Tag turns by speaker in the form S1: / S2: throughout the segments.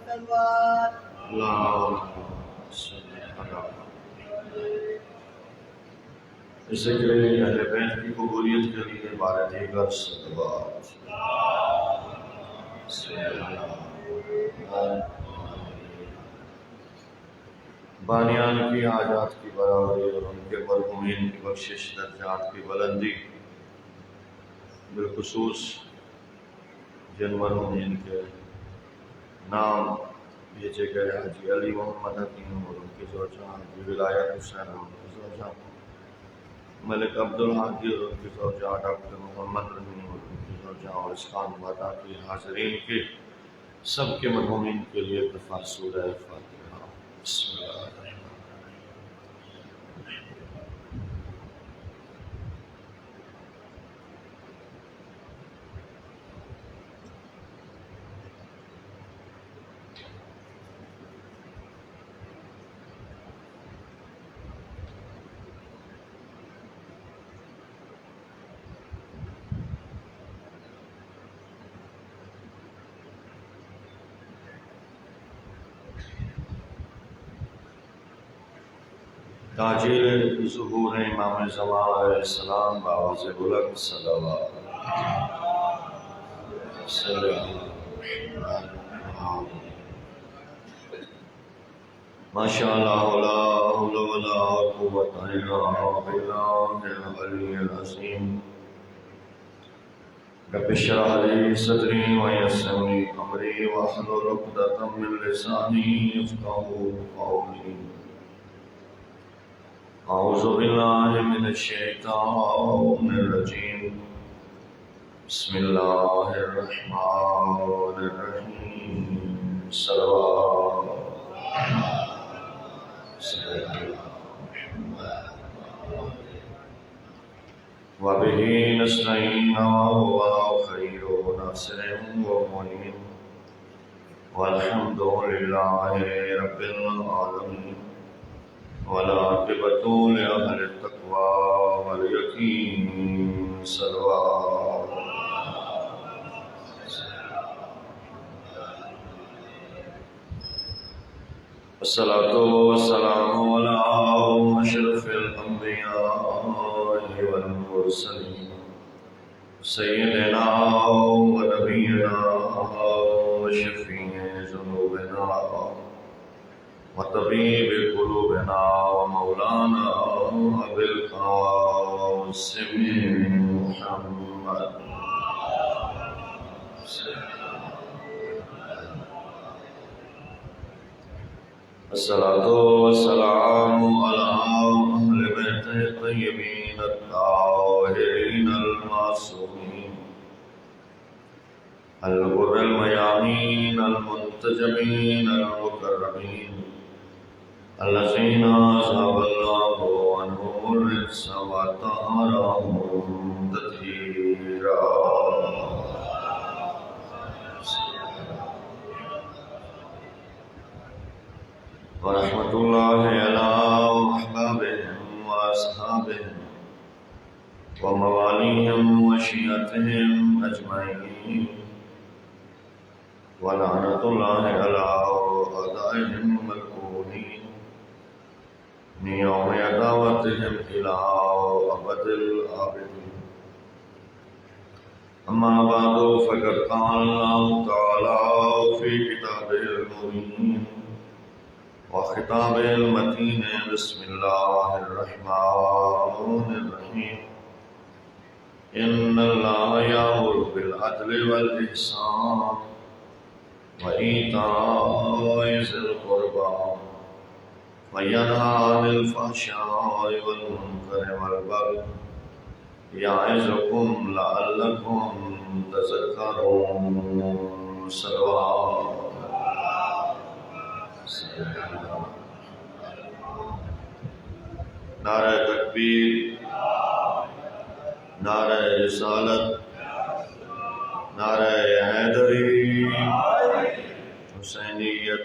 S1: صلوات
S2: ذکر اہل بیت کی قبولیت کے لیے بارہ دیگر صلوات بانیان کی حاجات کی برابری اور ان کے مرحومین کی بخشش درجات کی بلندی، بالخصوص جن مرحومین کے نام بھیجے گئے حاجی علی محمد حکیم اور ان کی زوجہ حاجی ولایت حسین اور ان کی زوجہ ملک عبد الحادی اور ان کی زوجہ ڈاکٹر محمد رحیم اور ان کی زوجہ اور اسلام وادہ کی حاضرین کے سب کے مرحومین کے لیے دفعہ سورہ فاتحہ۔ بسم اللہ الرحمن الرحیم۔ تاجیل ظہور امام زمان علیہ السلام بآواز بلند صلوات ماشاء اللہ لا حول ولا قوت الا باللہ العلی العظیم۔ رب اشرح لي صدری ویسر لي امری واحلل عقدۃ من لسانی یفقهوا قولی۔ اعوذ باللہ من الشیطان الرجیم، بسم اللہ الرحمن الرحیم۔ صلوات وبہ نستعین وهو خیر ناصر ومعین والحمد للہ رب العالمین والعاقبۃ لأہل التقوی والیقین۔ صلوات الصلاۃ والسلام علی اشرف الانبیاء والمرسلین سیدنا و نبینا و شفیع ذنوبنا وطبیب قلوبنا و مولانا ابی القاسم محمد الصلاۃ والسلام علی اہل بیت الطیبین الطاہرین المعصومین الغر المیامین المنتجبین المکرمین الذین اذهب اللہ عنہم الرجس وطہرہم تطہیرا۔ ورحمۃ اللہ علی احبابہم واصحابہم وموالیہم وشیعتہم اجمعین ولعنۃ اللہ علی اعدائہم ملعونین من یوم عداوتہم الی ابد الآبدین۔ اما بعد فقد قال اللہ تعالی فی کتابہ المبین وخطاب المتین، بسم اللہ الرحمن الرحیم۔ ان اللہ یأمر بالعدل والإحسان وإیتاء ذی القربى وینہی عن الفحشاء والمنکر والبغی یعظکم لعلکم تذکرون۔ صلوات نعرہ تکبیر، نعرہ رسالت، نعرہ حیدری، حسینیت،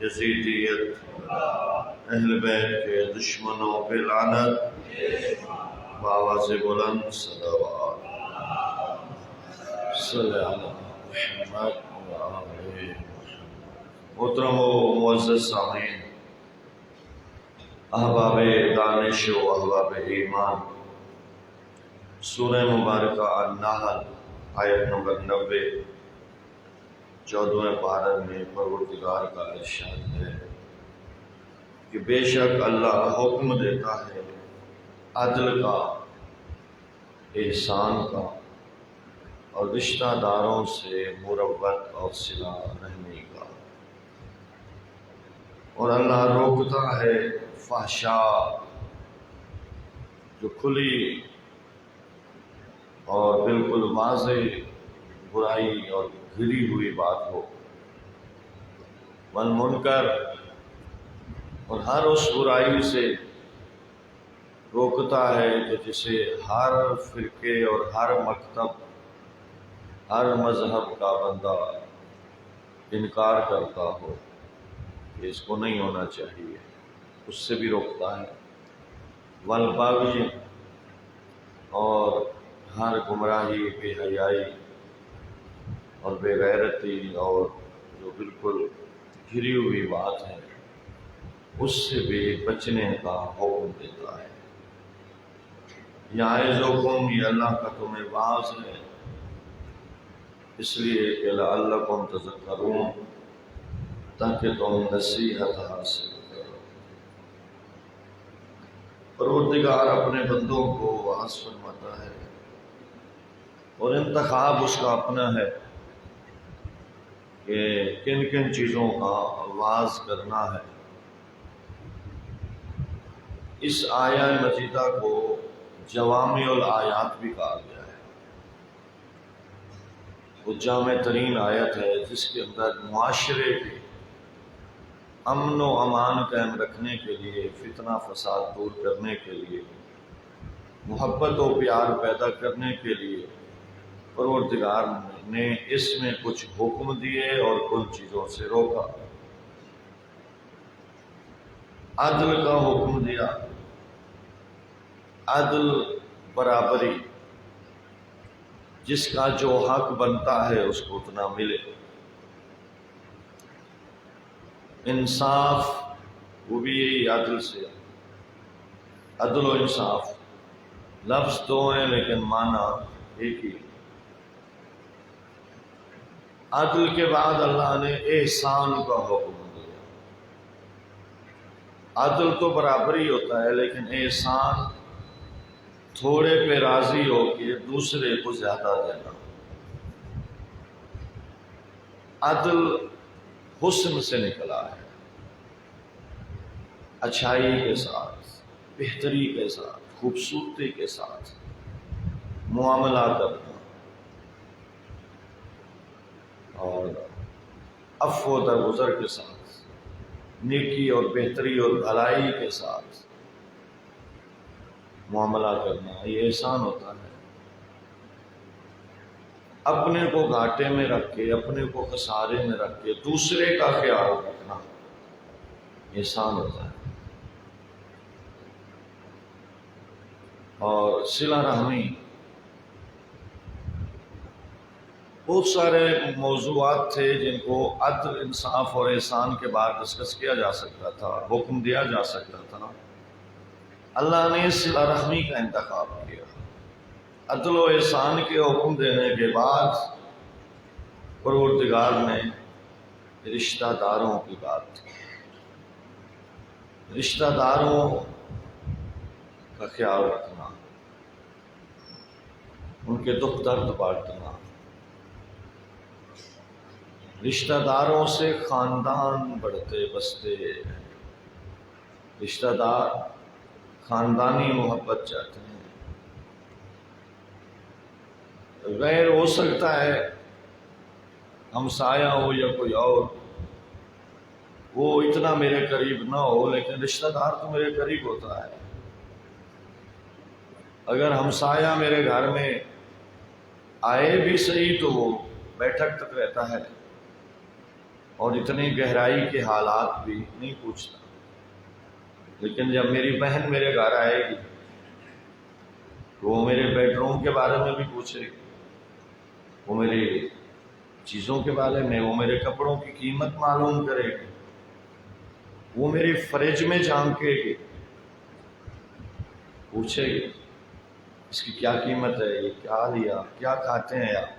S2: یزیدیت، اہل بیت کے دشمنوں پہ لعنت، بآواز بلند صلوات۔ صلی اللہ محمد و آل محمد۔ محترم و معزز سامعین، احباب دانش و احباب ایمان، سورہ مبارکہ النحل آیت نمبر 90 14ویں پارہ میں پروردگار کا ارشاد ہے کہ بے شک اللہ حکم دیتا ہے عدل کا، احسان کا اور رشتہ داروں سے مروت اور صلہ رحمی کا، اور اللہ روکتا ہے فحشاء جو کھلی اور بالکل واضح برائی اور گھری ہوئی بات ہو، والمنکر اور ہر اس برائی سے روکتا ہے کہ جسے ہر فرقے اور ہر مکتب، ہر مذہب کا بندہ انکار کرتا ہو کہ اس کو نہیں ہونا چاہیے، اس سے بھی روکتا ہے، والبغی اور ہر گمراہی، بے حیائی اور بے غیرتی اور جو بالکل گھری ہوئی بات ہے اس سے بھی بچنے کا حکم دیتا ہے۔ یعظکم، یہ اللہ کا تمہیں واعظ ہے، اس لیے کہ لعلکم تذکرون، تاکہ تم نصیحت حاصل کرو۔ پروردگار اپنے بندوں کو واعظ فرماتا ہے اور انتخاب اس کا اپنا ہے کہ کن کن چیزوں کا واعظ کرنا ہے۔ اس آیہ مجیدہ کو جوامع الآیات بھی کہا گیا ہے۔ وہ جامع ترین آیت ہے جس کے اندر معاشرے کے امن و امان قائم رکھنے کے لیے، فتنہ فساد دور کرنے کے لیے، محبت و پیار پیدا کرنے کے لیے پروردگار نے اس میں کچھ حکم دیے اور کچھ چیزوں سے روکا۔ عدل کا حکم دیا، عدل برابری، جس کا جو حق بنتا ہے اس کو اتنا ملے، انصاف، وہ بھی یہی عدل سے، عدل و انصاف لفظ دو ہیں لیکن معنی ایک ہی۔ عدل کے بعد اللہ نے احسان کا حکم دیا۔ عدل تو برابری ہوتا ہے لیکن احسان تھوڑے پہ راضی ہو کے دوسرے کو زیادہ دینا۔ عدل حسن سے نکلا ہے، اچھائی کے ساتھ، بہتری کے ساتھ، خوبصورتی کے ساتھ معاملہ کرنا اور عفو و درگزر کے ساتھ، نیکی اور بہتری اور بھلائی کے ساتھ معاملہ کرنا، یہ احسان ہوتا ہے۔ اپنے کو گھاٹے میں رکھ کے، اپنے کو خسارے میں رکھ کے دوسرے کا خیال رکھنا احسان ہوتا ہے۔ اور صلہ رحمی، بہت سارے موضوعات تھے جن کو عدل، انصاف اور احسان کے بعد ڈسکس کیا جا سکتا تھا، حکم دیا جا سکتا تھا۔ اللہ نے صلہ رحمی کا انتخاب کیا۔ عدل و احسان کے حکم دینے کے بعد پروردگار نے رشتہ داروں کی بات کی، رشتہ داروں کا خیال رکھنا، ان کے دکھ درد بانٹنا، رشتہ داروں سے خاندان بڑھتے بستے، رشتہ دار خاندانی محبت چاہتے ہیں۔ غیر ہو سکتا ہے ہمسایہ ہو یا کوئی اور، وہ اتنا میرے قریب نہ ہو لیکن رشتہ دار تو میرے قریب ہوتا ہے۔ اگر ہمسایہ میرے گھر میں آئے بھی صحیح تو وہ بیٹھک تک رہتا ہے اور اتنی گہرائی کے حالات بھی نہیں پوچھتا، لیکن جب میری بہن میرے گھر آئے گی تو وہ میرے بیڈ روم کے بارے میں بھی پوچھے گی، وہ میری چیزوں کے بارے میں، وہ میرے کپڑوں کی قیمت معلوم کرے گی، وہ میرے فریج میں جھانکے گی، پوچھے گی اس کی کیا قیمت ہے، یہ کیا لیا، کیا کھاتے ہیں آپ،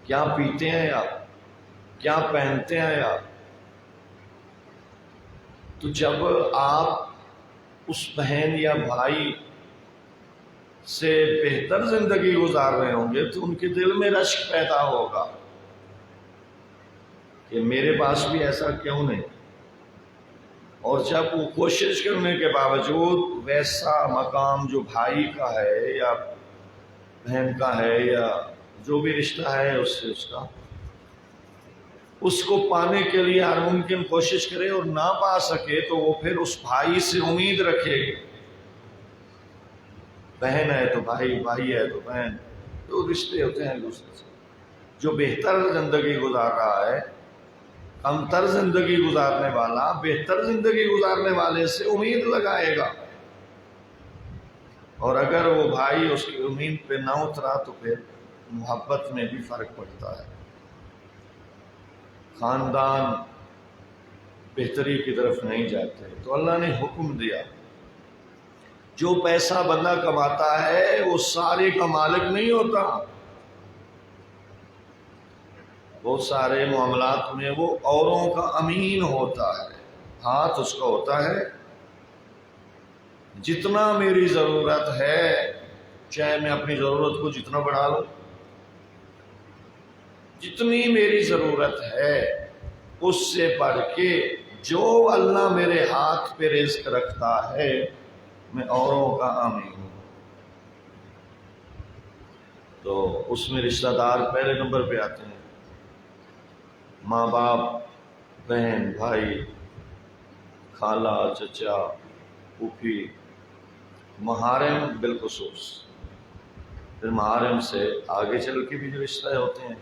S2: کیا پیتے ہیں آپ، کیا پہنتے ہیں آپ۔ تو جب آپ اس بہن یا بھائی سے بہتر زندگی گزار رہے ہوں گے تو ان کے دل میں رشک پیدا ہوگا کہ میرے پاس بھی ایسا کیوں نہیں۔ اور جب وہ کوشش کرنے کے باوجود ویسا مقام جو بھائی کا ہے یا بہن کا ہے یا جو بھی رشتہ ہے اس سے اس کو پانے کے لیے ہر ممکن کوشش کرے اور نہ پا سکے تو وہ پھر اس بھائی سے امید رکھے گی۔ بہن ہے تو بھائی، بھائی ہے تو بہن، جو رشتے ہوتے ہیں دوسرے سے۔ جو بہتر زندگی گزار رہا ہے، کمتر زندگی گزارنے والا بہتر زندگی گزارنے والے سے امید لگائے گا، اور اگر وہ بھائی اس کی امید پہ نہ اترا تو پھر محبت میں بھی فرق پڑتا ہے، خاندان بہتری کی طرف نہیں جاتے۔ تو اللہ نے حکم دیا جو پیسہ بندہ کماتا ہے وہ سارے کا مالک نہیں ہوتا، بہت سارے معاملات میں وہ اوروں کا امین ہوتا ہے۔ ہاتھ اس کا ہوتا ہے جتنا میری ضرورت ہے، چاہے میں اپنی ضرورت کو جتنا بڑھا لوں، جتنی میری ضرورت ہے اس سے بڑھ کے جو اللہ میرے ہاتھ پہ رزق رکھتا ہے میں اوروں کا امین ہوں۔ تو اس میں رشتہ دار پہلے نمبر پہ آتے ہیں، ماں باپ، بہن، بھائی، خالہ، چچا، پھوپھی، محارم بالخصوص۔ پھر محارم سے آگے چل کے بھی جو رشتے ہوتے ہیں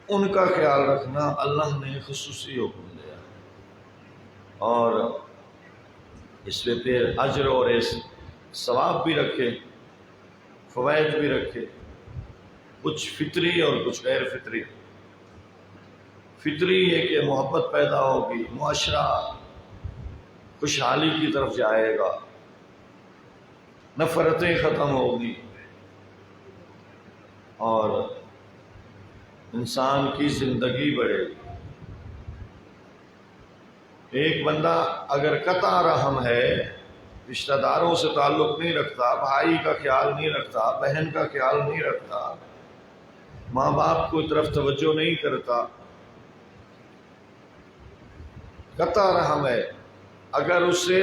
S2: ان کا خیال رکھنا اللہ نے خصوصی حکم دیا، اور اس پہ پھر اجر اور ثواب بھی رکھے، فوائد بھی رکھے، کچھ فطری اور کچھ غیر فطری۔ فطری ہے کہ محبت پیدا ہوگی، معاشرہ خوشحالی کی طرف جائے گا، نفرتیں ختم ہوگی، اور انسان کی زندگی بڑھے گی۔ ایک بندہ اگر قطع رحم ہے، رشتہ داروں سے تعلق نہیں رکھتا، بھائی کا خیال نہیں رکھتا، بہن کا خیال نہیں رکھتا، ماں باپ کو طرف توجہ نہیں کرتا، قطع رحم ہے، اگر اسے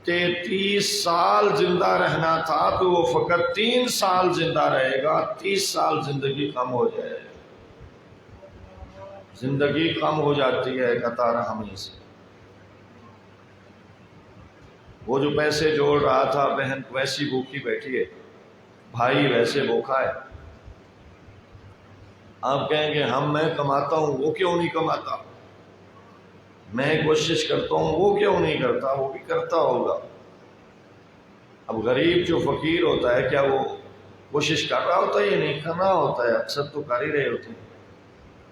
S2: 33 سال زندہ رہنا تھا تو وہ فقط 3 سال زندہ رہے گا، 30 سال زندگی کم ہو جائے گی۔ زندگی کم ہو جاتی ہے قطع رحمی سے۔ وہ جو پیسے جوڑ رہا تھا، بہن ویسی بھوکی بیٹھی ہے، بھائی ویسے بھوکا ہے۔ آپ کہیں گے میں کماتا ہوں وہ کیوں نہیں کماتا، میں کوشش کرتا ہوں وہ کیوں نہیں کرتا، وہ بھی کرتا ہوگا۔ اب غریب جو فقیر ہوتا ہے کیا وہ کوشش کر رہا ہوتا ہے؟ یہ نہیں کر رہا ہوتا ہے، اکثر تو کر ہی رہے ہوتے ہیں،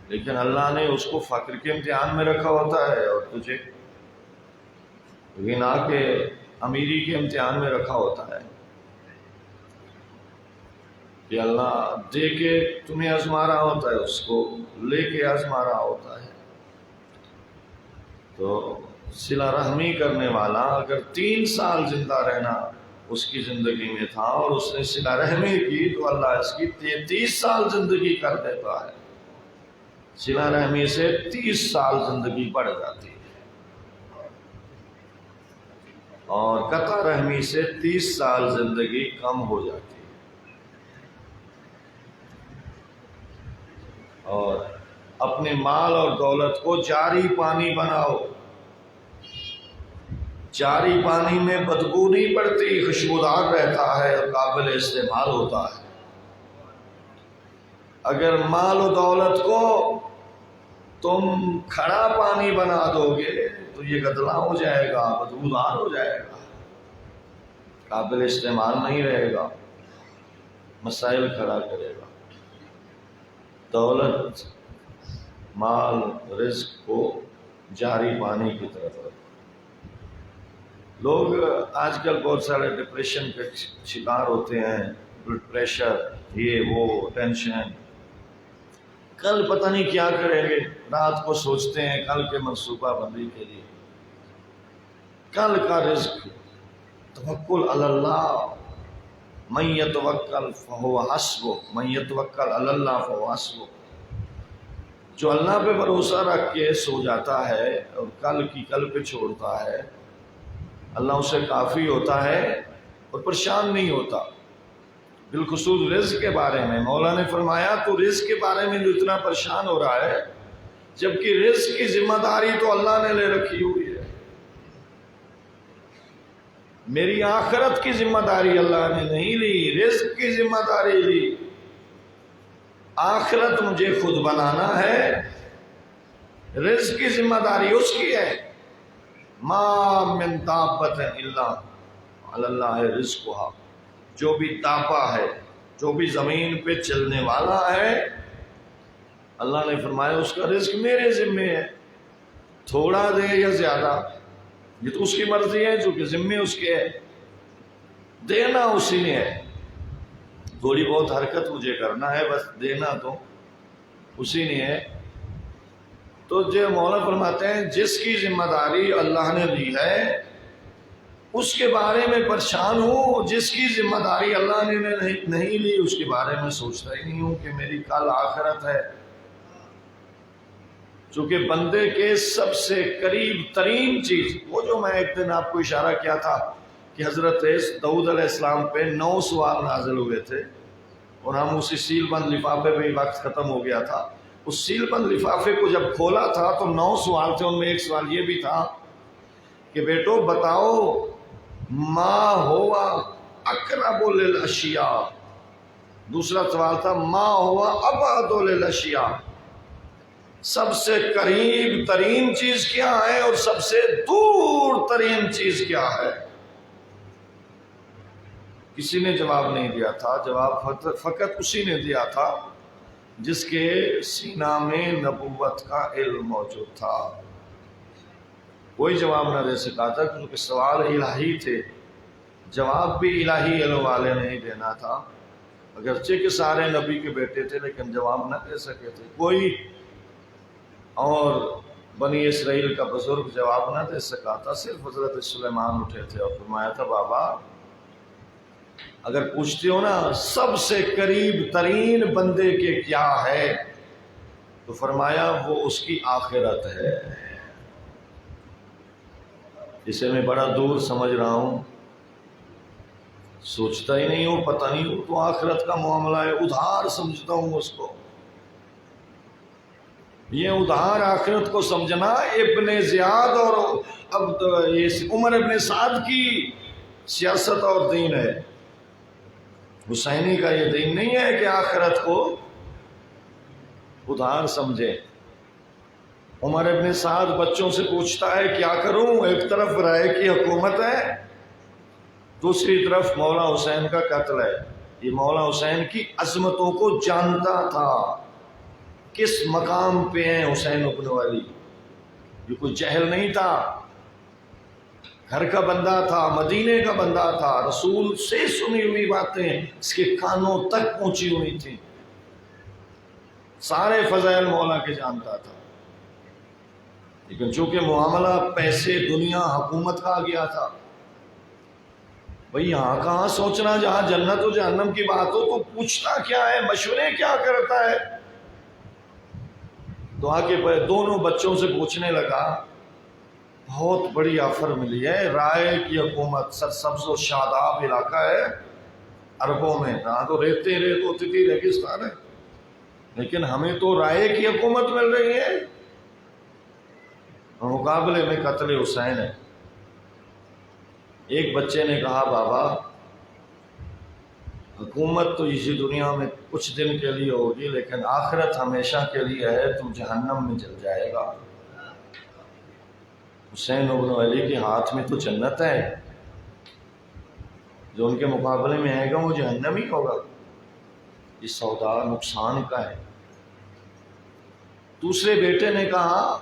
S2: لیکن اللہ نے اس کو فقر کے امتحان میں رکھا ہوتا ہے اور تجھے غنا کے، امیری کے امتحان میں رکھا ہوتا ہے، کہ اللہ دے کے تمہیں آزما رہا ہوتا ہے، اس کو لے کے آزما رہا ہوتا ہے۔ تو صلہ رحمی کرنے والا اگر 3 سال زندہ رہنا اس کی زندگی میں تھا اور اس نے صلہ رحمی کی تو اللہ اس کی 33 سال زندگی کر دیتا ہے۔ صلہ رحمی سے 30 سال زندگی بڑھ جاتی ہے، اور قطع رحمی سے 30 سال زندگی کم ہو جاتی ہے۔ اور اپنے مال اور دولت کو جاری پانی بناؤ، جاری پانی میں بدبو نہیں پڑتی، خوشبودار رہتا ہے اور قابل استعمال ہوتا ہے۔ اگر مال و دولت کو تم کھڑا پانی بنا دو گے تو یہ گدلا ہو جائے گا، بدبودار ہو جائے گا، قابل استعمال نہیں رہے گا، مسائل کھڑا کرے گا۔ دولت، مال، رزق کو جاری پانی کی طرف رکھو۔ لوگ آج کل بہت سارے ڈپریشن کے شکار ہوتے ہیں، بلڈ پریشر، یہ وہ ٹینشن، کل پتہ نہیں کیا کریں گے، رات کو سوچتے ہیں کل کے منصوبہ بندی کے لیے، کل کا رزق۔ توکل علی اللہ، من یتوکل فہو حسبہ، من یتوکل علی اللہ فہو حسبہ۔ جو اللہ پہ بھروسہ رکھ کے سو جاتا ہے اور کل کی کل پہ چھوڑتا ہے، اللہ اسے کافی ہوتا ہے اور پریشان نہیں ہوتا۔ بالخصوص رزق کے بارے میں مولا نے فرمایا تو رزق کے بارے میں جو اتنا پریشان ہو رہا ہے، جبکہ رزق کی ذمہ داری تو اللہ نے لے رکھی ہوئی ہے۔ میری آخرت کی ذمہ داری اللہ نے نہیں لی، رزق کی ذمہ داری لی۔ آخرت مجھے خود بنانا ہے، رزق کی ذمہ داری اس کی ہے۔ ما من دابۃ الا علی اللہ رزقھا، جو بھی دابہ ہے، جو بھی زمین پہ چلنے والا ہے، اللہ نے فرمایا اس کا رزق میرے ذمے ہے، تھوڑا دے یا زیادہ یہ تو اس کی مرضی ہے، جو کہ ذمے اس کے ہے، دینا اسی نے ہے۔ تھوڑی بہت حرکت مجھے کرنا ہے، بس دینا تو اسی نے ہے۔ تو جو مولا فرماتے ہیں جس کی ذمہ داری اللہ نے لی ہے اس کے بارے میں پریشان ہوں، جس کی ذمہ داری اللہ نے نہیں لی اس کے بارے میں سوچتا ہی نہیں ہوں کہ میری کل آخرت ہے۔ چونکہ بندے کے سب سے قریب ترین چیز، وہ جو میں ایک دن آپ کو اشارہ کیا تھا کہ حضرت داؤد علیہ السلام پہ 9 سوال نازل ہوئے تھے اور ہم اسی سیل بند لفافے پہ ہی وقت ختم ہو گیا تھا۔ اس سیل بند لفافے کو جب کھولا تھا تو 9 سوال تھے، ان میں ایک سوال یہ بھی تھا کہ بیٹو بتاؤ ما ہوا اقرب للاشیاء، دوسرا سوال تھا ما ہوا ابعد للاشیاء، سب سے قریب ترین چیز کیا ہے اور سب سے دور ترین چیز کیا ہے۔ کسی نے جواب نہیں دیا تھا، جواب فقط اسی نے دیا تھا جس کے سینہ میں نبوت کا علم موجود تھا۔ کوئی جواب نہ دے سکا تھا کیونکہ سوال الہی تھے، جواب بھی الہی علم والے نے ہی دینا تھا، اگرچہ کہ سارے نبی کے بیٹے تھے لیکن جواب نہ دے سکے تھے۔ کوئی اور بنی اسرائیل کا بزرگ جواب نہ دے سکا تھا، صرف حضرت سلیمان اٹھے تھے اور فرمایا تھا بابا اگر پوچھتے ہو نا سب سے قریب ترین بندے کے کیا ہے تو فرمایا وہ اس کی آخرت ہے۔ اسے میں بڑا دور سمجھ رہا ہوں، سوچتا ہی نہیں ہوں، پتہ نہیں ہوں تو آخرت کا معاملہ ہے، ادھار سمجھتا ہوں اس کو۔ یہ ادھار آخرت کو سمجھنا ابن زیاد اور عمر ابن سعد کی سیاست اور دین ہے، حسینی کا یہ دین نہیں ہے کہ آخرت کو ادھار سمجھے۔ عمر ابن سعد بچوں سے پوچھتا ہے کیا کروں، ایک طرف رائے کی حکومت ہے، دوسری طرف مولا حسین کا قتل ہے۔ یہ مولا حسین کی عظمتوں کو جانتا تھا، کس مقام پہ ہیں حسین ابن علی، یہ کوئی جہل نہیں تھا، گھر کا بندہ تھا، مدینے کا بندہ تھا، رسول سے سنی ہوئی باتیں اس کے کانوں تک پہنچی ہوئی تھیں، سارے فضائل مولا کے جانتا تھا، لیکن چونکہ معاملہ پیسے، دنیا، حکومت کا آ گیا تھا، بھئی یہاں کہاں سوچنا، جہاں جنت و جہنم کی بات ہو تو پوچھتا کیا ہے، مشورے کیا کرتا ہے۔ تو آگے دونوں بچوں سے پوچھنے لگا، بہت بڑی آفر ملی ہے، رائے کی حکومت، سرسبز و شاداب علاقہ ہے عربوں میں، یہاں تو ریت ہوتی تھی، ریگستان ہے، لیکن ہمیں تو رائے کی حکومت مل رہی ہے، مقابلے میں قتل حسین ہے۔ ایک بچے نے کہا بابا حکومت تو اسی دنیا میں کچھ دن کے لیے ہوگی لیکن آخرت ہمیشہ کے لیے ہے، تم جہنم میں جل جائے گا۔ حسین ابن علی کے ہاتھ میں تو جنت ہے، جو ان کے مقابلے میں آئے گا وہ جہنم ہی ہوگا۔ یہ سودا نقصان کا ہے۔ دوسرے بیٹے نے کہا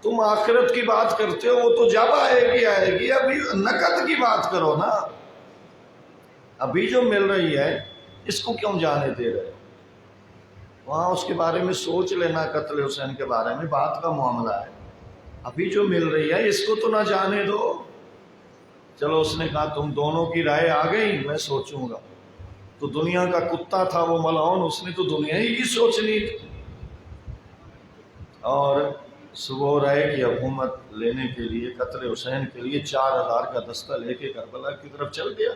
S2: تم آخرت کی بات کرتے ہو، وہ تو جب آئے گی، ابھی نقد کی بات کرو نا، ابھی جو مل رہی ہے اس کو کیوں جانے دے رہے؟ وہاں اس کے بارے میں سوچ لینا، قتل حسین کے بارے میں بات کا معاملہ ہے، ابھی جو مل رہی ہے اس کو تو نہ جانے دو۔ چلو اس نے کہا تم دونوں کی رائے آ گئی، میں سوچوں گا۔ تو دنیا کا کتا تھا وہ ملعون، اس نے تو دنیا ہی کی سوچنی تھی، اور صبح رائے کی حکومت لینے کے لیے، قتل حسین کے لیے 4000 کا دستہ لے کے کربلا کی طرف چل گیا۔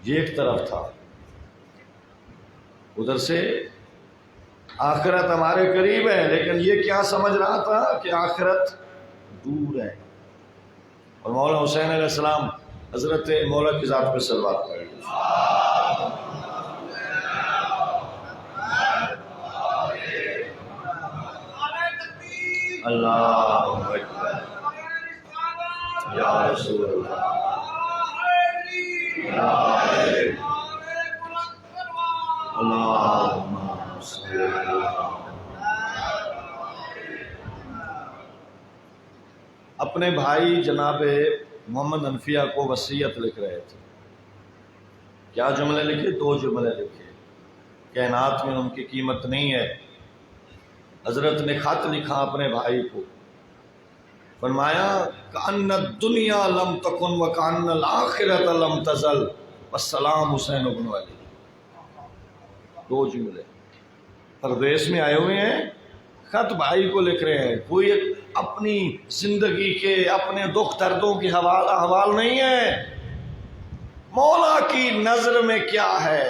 S2: یہ ایک طرف تھا، ادھر سے آخرت ہمارے قریب ہے، لیکن یہ کیا سمجھ رہا تھا کہ آخرت دور ہے۔ اور مولا حسین علیہ السلام حضرت مولا کی ذات پہ صلوات پڑھ رہے اللہ اکبر یا رسول اللہ اللہم صلی اللہ۔ اپنے بھائی جناب محمد انفیہ کو وصیت لکھ رہے تھے، کیا جملے لکھے؟ 2 جملے لکھے، کائنات میں ان کی قیمت نہیں ہے۔ حضرت نے خط لکھا اپنے بھائی کو، فرمایا کأن الدنیا لم تکن وکأن الآخرۃ لم تزل والسلام حسین بن علی۔ 2 جملے پردیس میں آئے ہوئے ہیں، خط بھائی کو لکھ رہے ہیں، کوئی اپنی زندگی کے اپنے دکھ دردوں کی حوال نہیں ہے، مولا کی نظر میں کیا ہے؟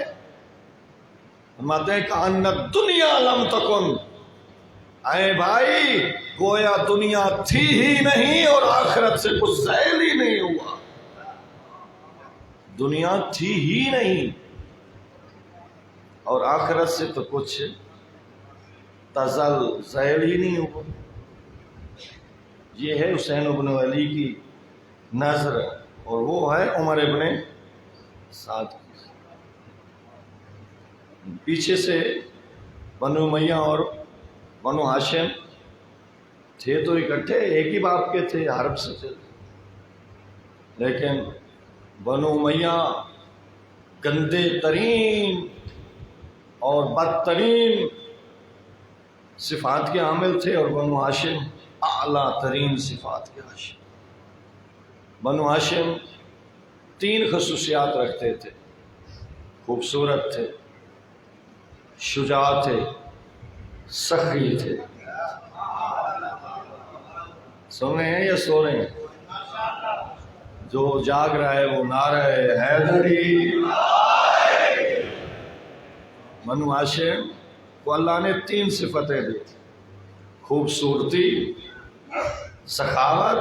S2: فرماتے ہیں کأن الدنیا لم تکن، اے بھائی گویا دنیا تھی ہی نہیں اور آخرت سے کچھ زائل ہی نہیں ہوا، دنیا تھی ہی نہیں اور آخرت سے تو کچھ تزل زائل ہی نہیں ہوا۔ یہ ہے حسین بن علی کی نظر، اور وہ ہے عمر ابن سعد کی۔ پیچھے سے بنو امیہ اور بنو ہاشم تھے تو اکٹھے، ایک ہی باپ کے تھے، حرب سے تھے، لیکن بنو امیہ گندے ترین اور بدترین صفات کے حامل تھے، اور بنو ہاشم اعلیٰ ترین صفات کے حامل۔ بنو ہاشم 3 خصوصیات رکھتے تھے، خوبصورت تھے، شجاع تھے، سخی تھے۔ سن رہے ہیں یا سو رہے ہیں؟ جو جاگ رہا ہے وہ نعرہ حیدری۔ بنو ہاشم کو اللہ نے 3 صفتیں دی، خوبصورتی، سخاوت،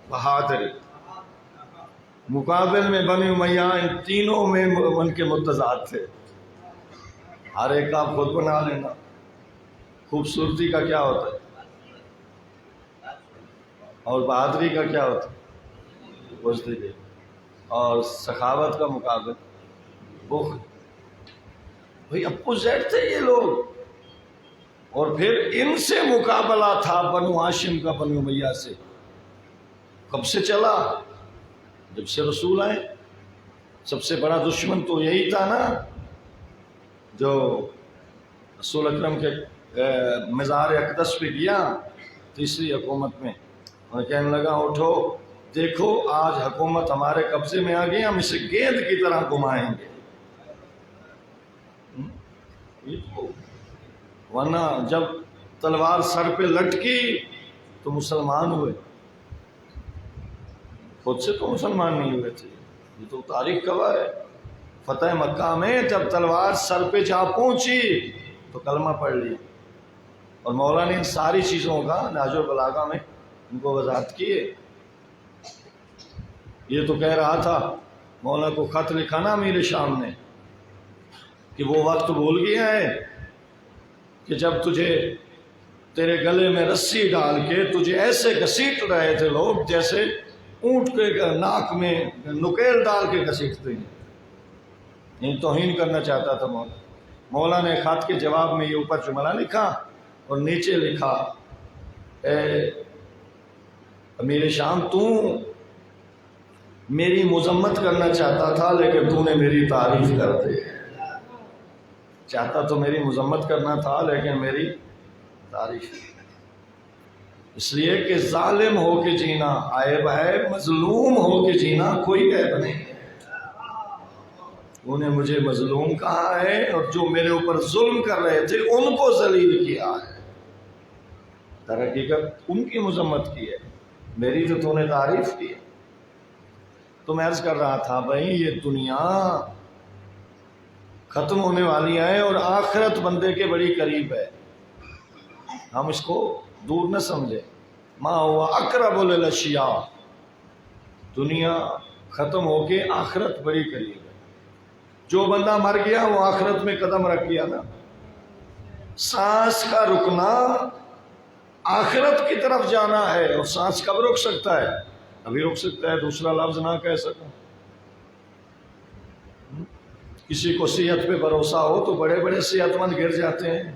S2: بہادری۔ مقابل میں بنی امیہ ان تینوں میں ان کے متضاد تھے۔ ہر ایک کا خود بنا لینا۔ خوبصورتی کا کیا ہوتا ہے اور بہادری کا کیا ہوتا ہے؟ بزدلی۔ اور سخاوت کا مقابل بخل۔ بھئی اپوزٹ تھے یہ لوگ، اور پھر ان سے مقابلہ تھا بنو ہاشم کا بنو امیہ سے۔ کب سے چلا؟ جب سے رسول آئے۔ سب سے بڑا دشمن تو یہی تھا نا، جو رسول اکرم کے مزار اقدس پہ گیا 3ری حکومت میں، اور کہنے لگا اٹھو دیکھو آج حکومت ہمارے قبضے میں آ گئی، ہم اسے گیند کی طرح گھمائیں گے۔ ورنہ جب تلوار سر پہ لٹکی تو مسلمان ہوئے، خود سے تو مسلمان نہیں ہوئے تھے، یہ تو تاریخ گواہ ہے۔ فتح مکہ میں جب تلوار سر پہ جا پہنچی تو کلمہ پڑھ لیا، اور مولا نے ان ساری چیزوں کا نہج البلاغہ میں ان کو وضاحت کی ہے۔ یہ تو کہہ رہا تھا، مولا کو خط لکھا نا امیر شام نے کہ وہ وقت بھول گیا ہے کہ جب تجھے تیرے گلے میں رسی ڈال کے تجھے ایسے گھسیٹ رہے تھے لوگ جیسے اونٹ کے ناک میں نکیل ڈال کے گھسیٹتے ہیں۔ یہ توہین کرنا چاہتا تھا مولا۔ مولا نے خط کے جواب میں یہ اوپر جملہ لکھا اور نیچے لکھا اے امیر شام تو میری مذمت کرنا چاہتا تھا لیکن تو نے میری تعریف کر دی. چاہتا تو میری مذمت کرنا تھا لیکن میری تعریف. اس لیے کہ ظالم ہو کے جینا عیب ہے، مظلوم ہو کے جینا کوئی عیب نہیں. انہوں نے مجھے مظلوم کہا ہے اور جو میرے اوپر ظلم کر رہے تھے ان کو ذلیل کیا ہے. در حقیقت ان کی مذمت کی ہے، میری تو نے تعریف کی ہے. تو میں عرض کر رہا تھا بھائی یہ دنیا ختم ہونے والی ہے اور آخرت بندے کے بڑی قریب ہے. ہم اس کو دور نہ سمجھیں. ما ہوا اقرب للاشیاء، دنیا ختم ہو کے آخرت بڑی قریب ہے. جو بندہ مر گیا وہ آخرت میں قدم رکھ گیا نا. سانس کا رکنا آخرت کی طرف جانا ہے، اور سانس کب رک سکتا ہے؟ ابھی رک سکتا ہے، دوسرا لفظ نہ کہہ سکوں. کسی کو صحت پہ بھروسہ ہو تو بڑے بڑے صحت مند گر جاتے ہیں.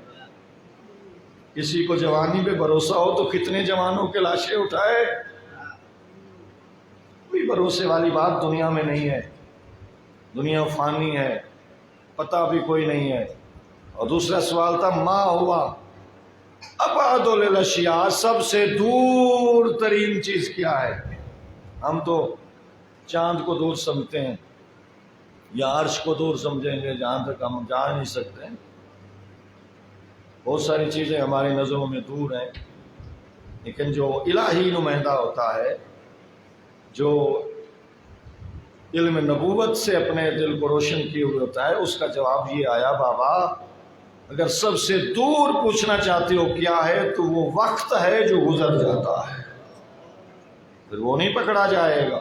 S2: کسی کو جوانی پہ بھروسہ ہو تو کتنے جوانوں کے لاشیں اٹھائے. کوئی بھروسے والی بات دنیا میں نہیں ہے. دنیا فانی ہے، پتہ بھی کوئی نہیں ہے. اور دوسرا سوال تھا ما ہوا ابعد للاشیاء، سب سے دور ترین چیز کیا ہے؟ ہم تو چاند کو دور سمجھتے ہیں یا عرش کو دور سمجھیں گے جہاں تک ہم جا نہیں سکتے ہیں. بہت ساری چیزیں ہماری نظروں میں دور ہیں، لیکن جو الہی نمائندہ ہوتا ہے، جو علم نبوت سے اپنے دل کو روشن کیے ہوئے ہوتا ہے، اس کا جواب یہ آیا بابا اگر سب سے دور پوچھنا چاہتے ہو کیا ہے تو وہ وقت ہے جو گزر جاتا ہے، پھر وہ نہیں پکڑا جائے گا.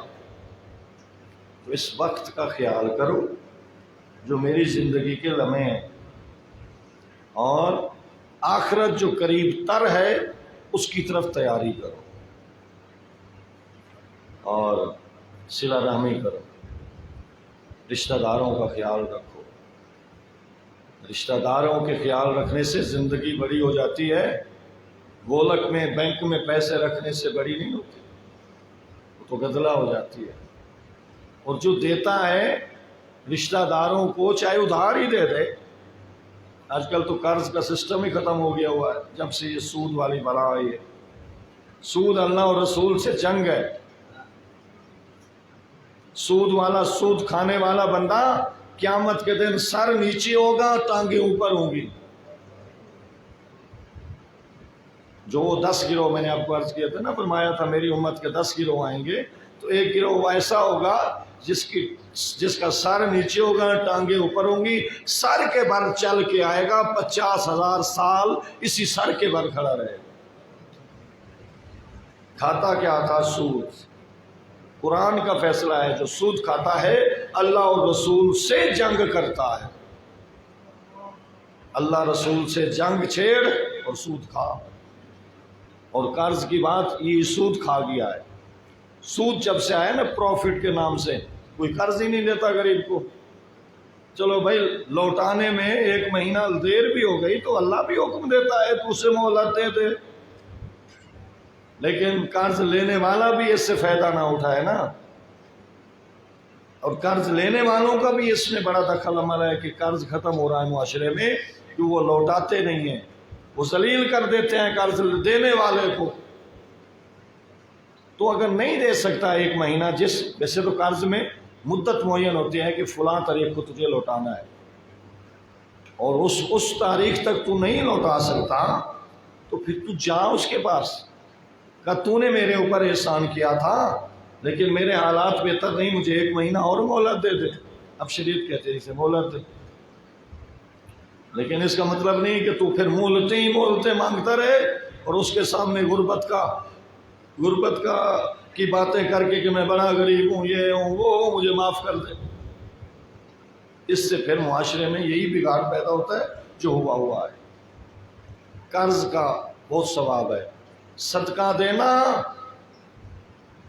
S2: تو اس وقت کا خیال کرو جو میری زندگی کے لمحے ہیں، اور آخرت جو قریب تر ہے اس کی طرف تیاری کرو اور صلہ رحمی کرو. رشتہ داروں کا خیال رکھو. رشتہ داروں کے خیال رکھنے سے زندگی بڑی ہو جاتی ہے. گولک میں بینک میں پیسے رکھنے سے بڑی نہیں ہوتی، وہ تو گدلا ہو جاتی ہے. اور جو دیتا ہے رشتہ داروں کو چاہے ادھار ہی دے دے. آج کل تو قرض کا سسٹم ہی ختم ہو گیا ہوا ہے جب سے یہ سود والی بلا آئی ہے. سود اللہ اور رسول سے جنگ ہے. سود والا، سود کھانے والا بندہ قیامت کے دن سر نیچے ہوگا، ٹانگیں اوپر ہوں گی. جو 10 گروہ میں نے آپ کو عرض کیا تھا نا، فرمایا تھا میری امت کے 10 گروہ آئیں گے، تو ایک گروہ ایسا ہوگا جس کا سر نیچے ہوگا، ٹانگیں اوپر ہوں گی، سر کے بر چل کے آئے گا، 50,000 سال اسی سر کے بر کھڑا رہے گا. کھاتا کیا تھا؟ سود. قرآن کا فیصلہ ہے جو سود کھاتا ہے اللہ اور رسول سے جنگ کرتا ہے. اللہ رسول سے جنگ چھیڑ اور سود کھا. اور قرض کی بات، یہ سود کھا گیا ہے. سود جب سے آیا نا پروفٹ کے نام سے، کوئی قرض ہی نہیں لیتا غریب کو. چلو بھائی لوٹانے میں 1 مہینہ دیر بھی ہو گئی تو اللہ بھی حکم دیتا ہے تو اسے مہلت دے دے، لیکن قرض لینے والا بھی اس سے فائدہ نہ اٹھائے نا. اور قرض لینے والوں کا بھی اس میں بڑا دخل عمل ہے کہ قرض ختم ہو رہا ہے معاشرے میں، کہ وہ لوٹاتے نہیں ہیں، وہ ذلیل کر دیتے ہیں قرض دینے والے کو. تو اگر نہیں دے سکتا 1 مہینہ، ویسے تو قرض میں مدت معین ہوتی ہے کہ فلاں تاریخ کو تجھے لوٹانا ہے، اور اس تاریخ تک تو نہیں لوٹا سکتا تو پھر تو جا اس کے پاس، کہ تو نے میرے اوپر احسان کیا تھا لیکن میرے حالات بہتر نہیں، مجھے 1 مہینہ اور مہلت دے دے. اب شریعت کہتے ہیں اسے مہلت دے، لیکن اس کا مطلب نہیں کہ تو پھر مہلتیں مانگتا رہے اور اس کے سامنے غربت کا کی باتیں کر کے کہ میں بڑا غریب ہوں، یہ ہوں وہ ہوں، مجھے معاف کر دے. اس سے پھر معاشرے میں یہی بگاڑ پیدا ہوتا ہے جو ہوا ہے. قرض کا بہت ثواب ہے. صدقہ دینا،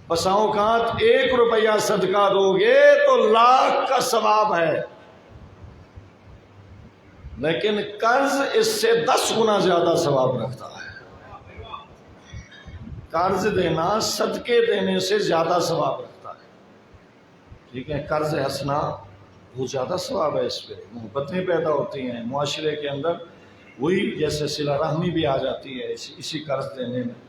S2: بسا اوقات 1 روپیہ صدقہ دو گے تو 1,00,000 کا ثواب ہے. لیکن قرض اس سے 10 گنا زیادہ ثواب رکھتا ہے۔ قرض دینا صدقے دینے سے زیادہ ثواب رکھتا ہے، ٹھیک ہے۔ قرض حسنا بہت زیادہ ثواب ہے، اس پہ محبتیں پیدا ہوتی ہیں معاشرے کے اندر، وہی جیسے صلہ رحمی بھی آ جاتی ہے اسی قرض دینے میں۔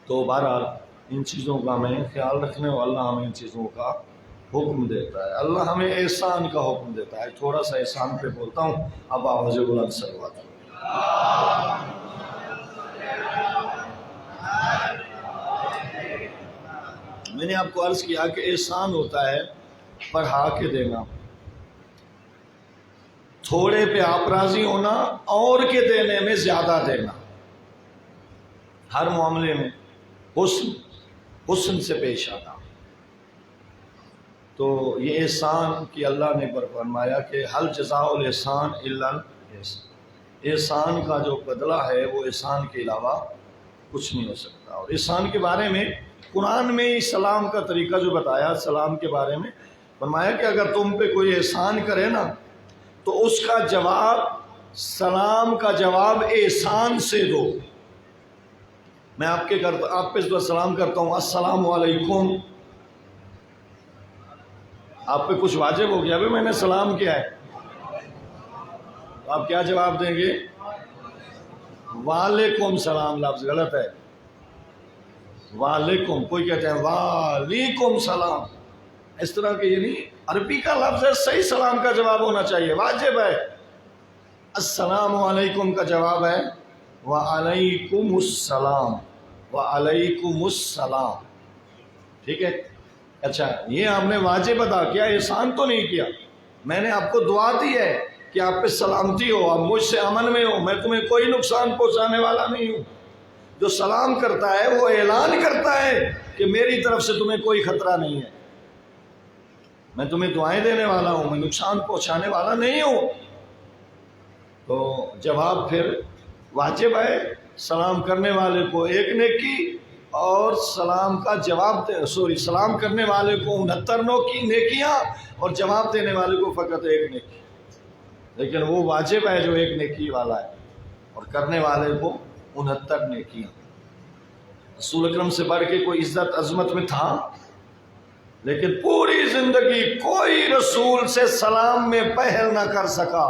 S2: تو بہرحال ان چیزوں کا ہمیں خیال رکھنے، اور اللہ ہمیں ان چیزوں کا حکم دیتا ہے، اللہ ہمیں احسان کا حکم دیتا ہے۔ تھوڑا سا احسان پہ بولتا ہوں، اب آواز بلند صلوات۔ میں نے آپ کو عرض کیا کہ احسان ہوتا ہے بڑھا کے دینا، تھوڑے پہ آپ راضی ہونا اور کے دینے میں زیادہ دینا، ہر معاملے میں حسن سے پیش آنا۔ تو یہ احسان کی اللہ نے فرمایا کہ حل جزاء الاحسان الا الاحسان، احسان کا جو بدلہ ہے وہ احسان کے علاوہ کچھ نہیں ہو سکتا۔ اور احسان کے بارے میں قرآن میں سلام کا طریقہ جو بتایا، سلام کے بارے میں فرمایا کہ اگر تم پہ کوئی احسان کرے نا تو اس کا جواب، سلام کا جواب احسان سے دو۔ میں آپ پہ سلام کرتا ہوں، السلام علیکم، آپ پہ کچھ واجب ہو گیا، میں نے سلام کیا ہے، تو آپ کیا جواب دیں گے؟ وعلیکم السلام۔ لفظ غلط ہے، وعلیکم، کوئی کہتے ہیں وعلیکم السلام، اس طرح کے، یعنی عربی کا لفظ ہے، صحیح سلام کا جواب ہونا چاہیے، واجب ہے۔ السلام علیکم کا جواب ہے وعلیکم السلام، وعلیکم السلام، ٹھیک ہے۔ اچھا، یہ ہم نے واجب ادا کیا، احسان تو نہیں کیا۔ میں نے آپ کو دعا دی ہے کہ آپ پہ سلامتی ہو، آپ مجھ سے امن میں ہو، میں تمہیں کوئی نقصان پہنچانے والا نہیں ہوں۔ جو سلام کرتا ہے وہ اعلان کرتا ہے کہ میری طرف سے تمہیں کوئی خطرہ نہیں ہے، میں تمہیں دعائیں دینے والا ہوں، میں نقصان پہنچانے والا نہیں ہوں۔ تو جواب پھر واجب ہے، سلام کرنے والے کو ایک نیکی، اور سلام کا جواب سلام کرنے والے کو 69 نیکیاں، اور جواب دینے والے کو فقط ایک نیکی، لیکن وہ واجب ہے جو ایک نیکی والا ہے، اور کرنے والے کو 69 نیکیاں۔ رسول اکرم سے بڑھ کے کوئی عزت عظمت میں تھا، لیکن پوری زندگی کوئی رسول سے سلام میں پہل نہ کر سکا۔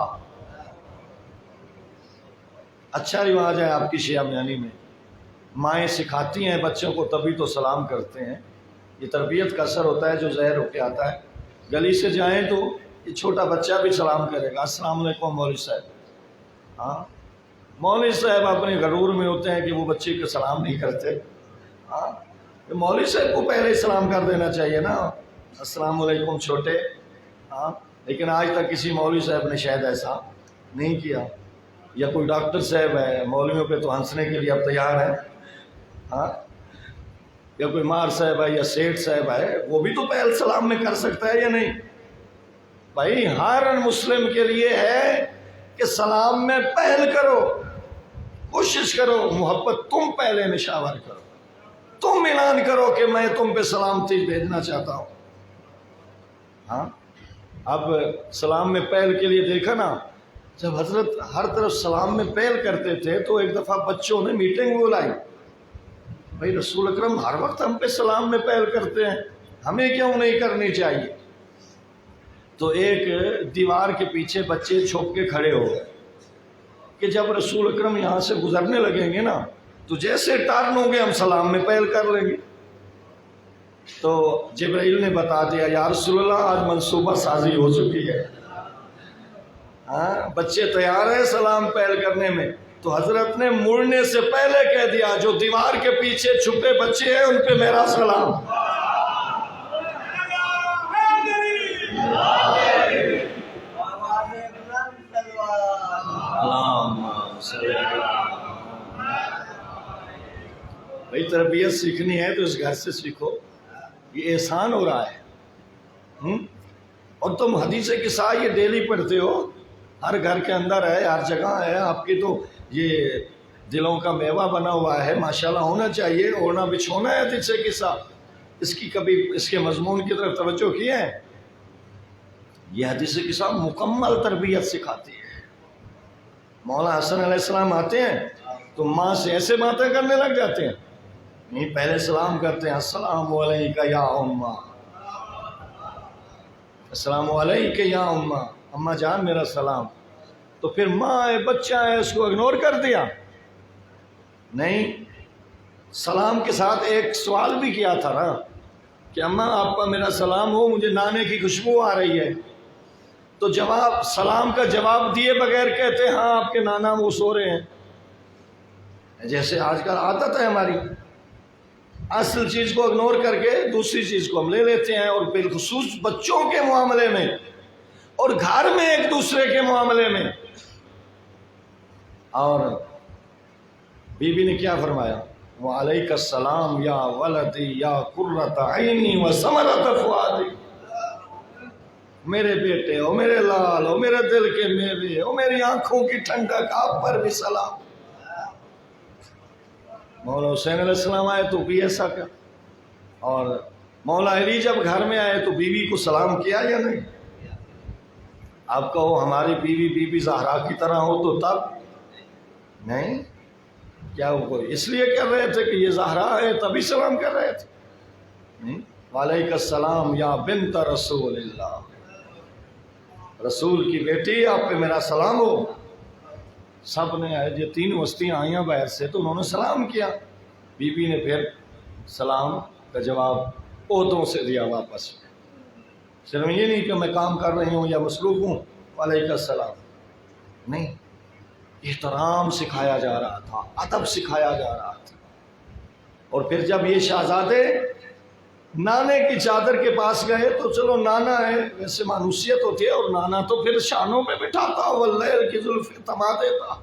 S2: اچھا رواج ہے آپ کی شیعہ میانی میں، مائیں سکھاتی ہیں بچوں کو تبھی تو سلام کرتے ہیں، یہ تربیت کا اثر ہوتا ہے جو ظاہر ہو کے آتا ہے۔ گلی سے جائیں تو یہ چھوٹا بچہ بھی سلام کرے گا، السلام علیکم مولوی صاحب۔ ہاں، مولوی صاحب اپنے غرور میں ہوتے ہیں کہ وہ بچے کو سلام نہیں کرتے۔ ہاں، مولوی صاحب کو پہلے سلام کر دینا چاہیے نا، السلام علیکم چھوٹے۔ ہاں، لیکن آج تک کسی مولوی صاحب نے شاید ایسا نہیں کیا، یا کوئی ڈاکٹر صاحب ہے، مولویوں پہ تو ہنسنے کے لیے اب تیار ہے، ہاں، یا کوئی مار صاحب ہے یا سیٹھ صاحب ہے، وہ بھی تو پہل سلام میں کر سکتا ہے یا نہیں؟ بھائی ہر مسلم کے لیے ہے کہ سلام میں پہل کرو، کوشش کرو، محبت تم پہلے نشاور کرو، تم اعلان کرو کہ میں تم پہ سلامتی بھیجنا چاہتا ہوں۔ ہاں، اب سلام میں پہل کے لیے دیکھا نا، جب حضرت ہر طرف سلام میں پہل کرتے تھے تو ایک دفعہ بچوں نے میٹنگ بلائی، بھائی رسول اکرم ہر وقت ہم پہ سلام میں پہل کرتے ہیں، ہمیں کیوں نہیں کرنی چاہیے؟ تو ایک دیوار کے پیچھے بچے چھپ کے کھڑے ہو گئے کہ جب رسول اکرم یہاں سے گزرنے لگیں گے نا تو جیسے ٹرن ہوں گے ہم سلام میں پہل کر لیں گے۔ تو جبرائیل نے بتا دیا، یا رسول اللہ آج منصوبہ سازی ہو چکی ہے، ہاں بچے تیار ہیں سلام پہل کرنے میں۔ تو حضرت نے مڑنے سے پہلے کہہ دیا، جو دیوار کے پیچھے چھپے بچے ہیں ان پہ میرا سلام۔ بھائی تربیت سیکھنی ہے تو اس گھر سے سیکھو، یہ احسان ہو رہا ہے۔ اور تم حدیث قصہ یہ ڈیلی پڑھتے ہو، ہر گھر کے اندر ہے، ہر جگہ ہے، آپ کی تو یہ دلوں کا میوہ بنا ہوا ہے، ماشاءاللہ ہونا چاہیے، اوڑھنا بچھونا ہے حدیث قصہ، اس کی کبھی اس کے مضمون کی طرف توجہ کی ہے؟ یہ حدیث کے ساتھ مکمل تربیت سکھاتی ہے۔ مولا حسن علیہ السلام آتے ہیں تو ماں سے ایسے باتیں کرنے لگ جاتے ہیں، نہیں پہلے سلام کرتے ہیں، السلام علیکہ یا امہ، السلام علیکہ یا امہ، اماں جان میرا سلام۔ تو پھر ماں ہے بچہ ہے اس کو اگنور کر دیا؟ نہیں، سلام کے ساتھ ایک سوال بھی کیا تھا نا کہ اماں آپ کا میرا سلام ہو، مجھے نانے کی خوشبو آ رہی ہے۔ تو جواب، سلام کا جواب دیے بغیر کہتے ہاں آپ کے نانا وہ سو رہے ہیں، جیسے آج کل عادت ہے ہماری، اصل چیز کو اگنور کر کے دوسری چیز کو ہم لے لیتے ہیں، اور بالخصوص بچوں کے معاملے میں اور گھر میں ایک دوسرے کے معاملے میں۔ اور بی بی نے کیا فرمایا؟ وعلیک السلام یا ولدی یا قرۃ عینی و ثمرۃ فؤادی، میرے بیٹے ہو، میرے لال ہو، میرے دل کے میوے ہو، میری آنکھوں کی ٹھنڈک، آپ پر بھی سلام۔ مولا حسین علیہ السلام آئے تو بھی ایسا کیا، اور مولا علی جب گھر میں آئے تو بیوی کو سلام کیا یا نہیں؟ آپ کہو ہماری بیوی بی بی زہرا کی طرح ہو تو تب نہیں، کیا وہ اس لیے کر رہے تھے کہ یہ زہرا ہے تبھی سلام کر رہے تھے؟ نہیں، وعلیک السلام یا بنت رسول اللہ، رسول کی بیٹی آپ پہ میرا سلام ہو۔ سب نے یہ تین وستیاں آئیں باہر سے تو انہوں نے سلام کیا، بی بی نے پھر سلام کا جواب عہدوں سے دیا واپس، صرف یہ نہیں کہ میں کام کر رہی ہوں یا مصروف ہوں، وعلیکم السلام نہیں، احترام سکھایا جا رہا تھا، ادب سکھایا جا رہا تھا۔ اور پھر جب یہ شہزادے نانے کی چادر کے پاس گئے تو چلو نانا ہے، ویسے مانوسیت ہوتی ہے، اور نانا تو پھر شانوں پہ بٹھاتا، واللیل کی زلفیں تھما دیتا،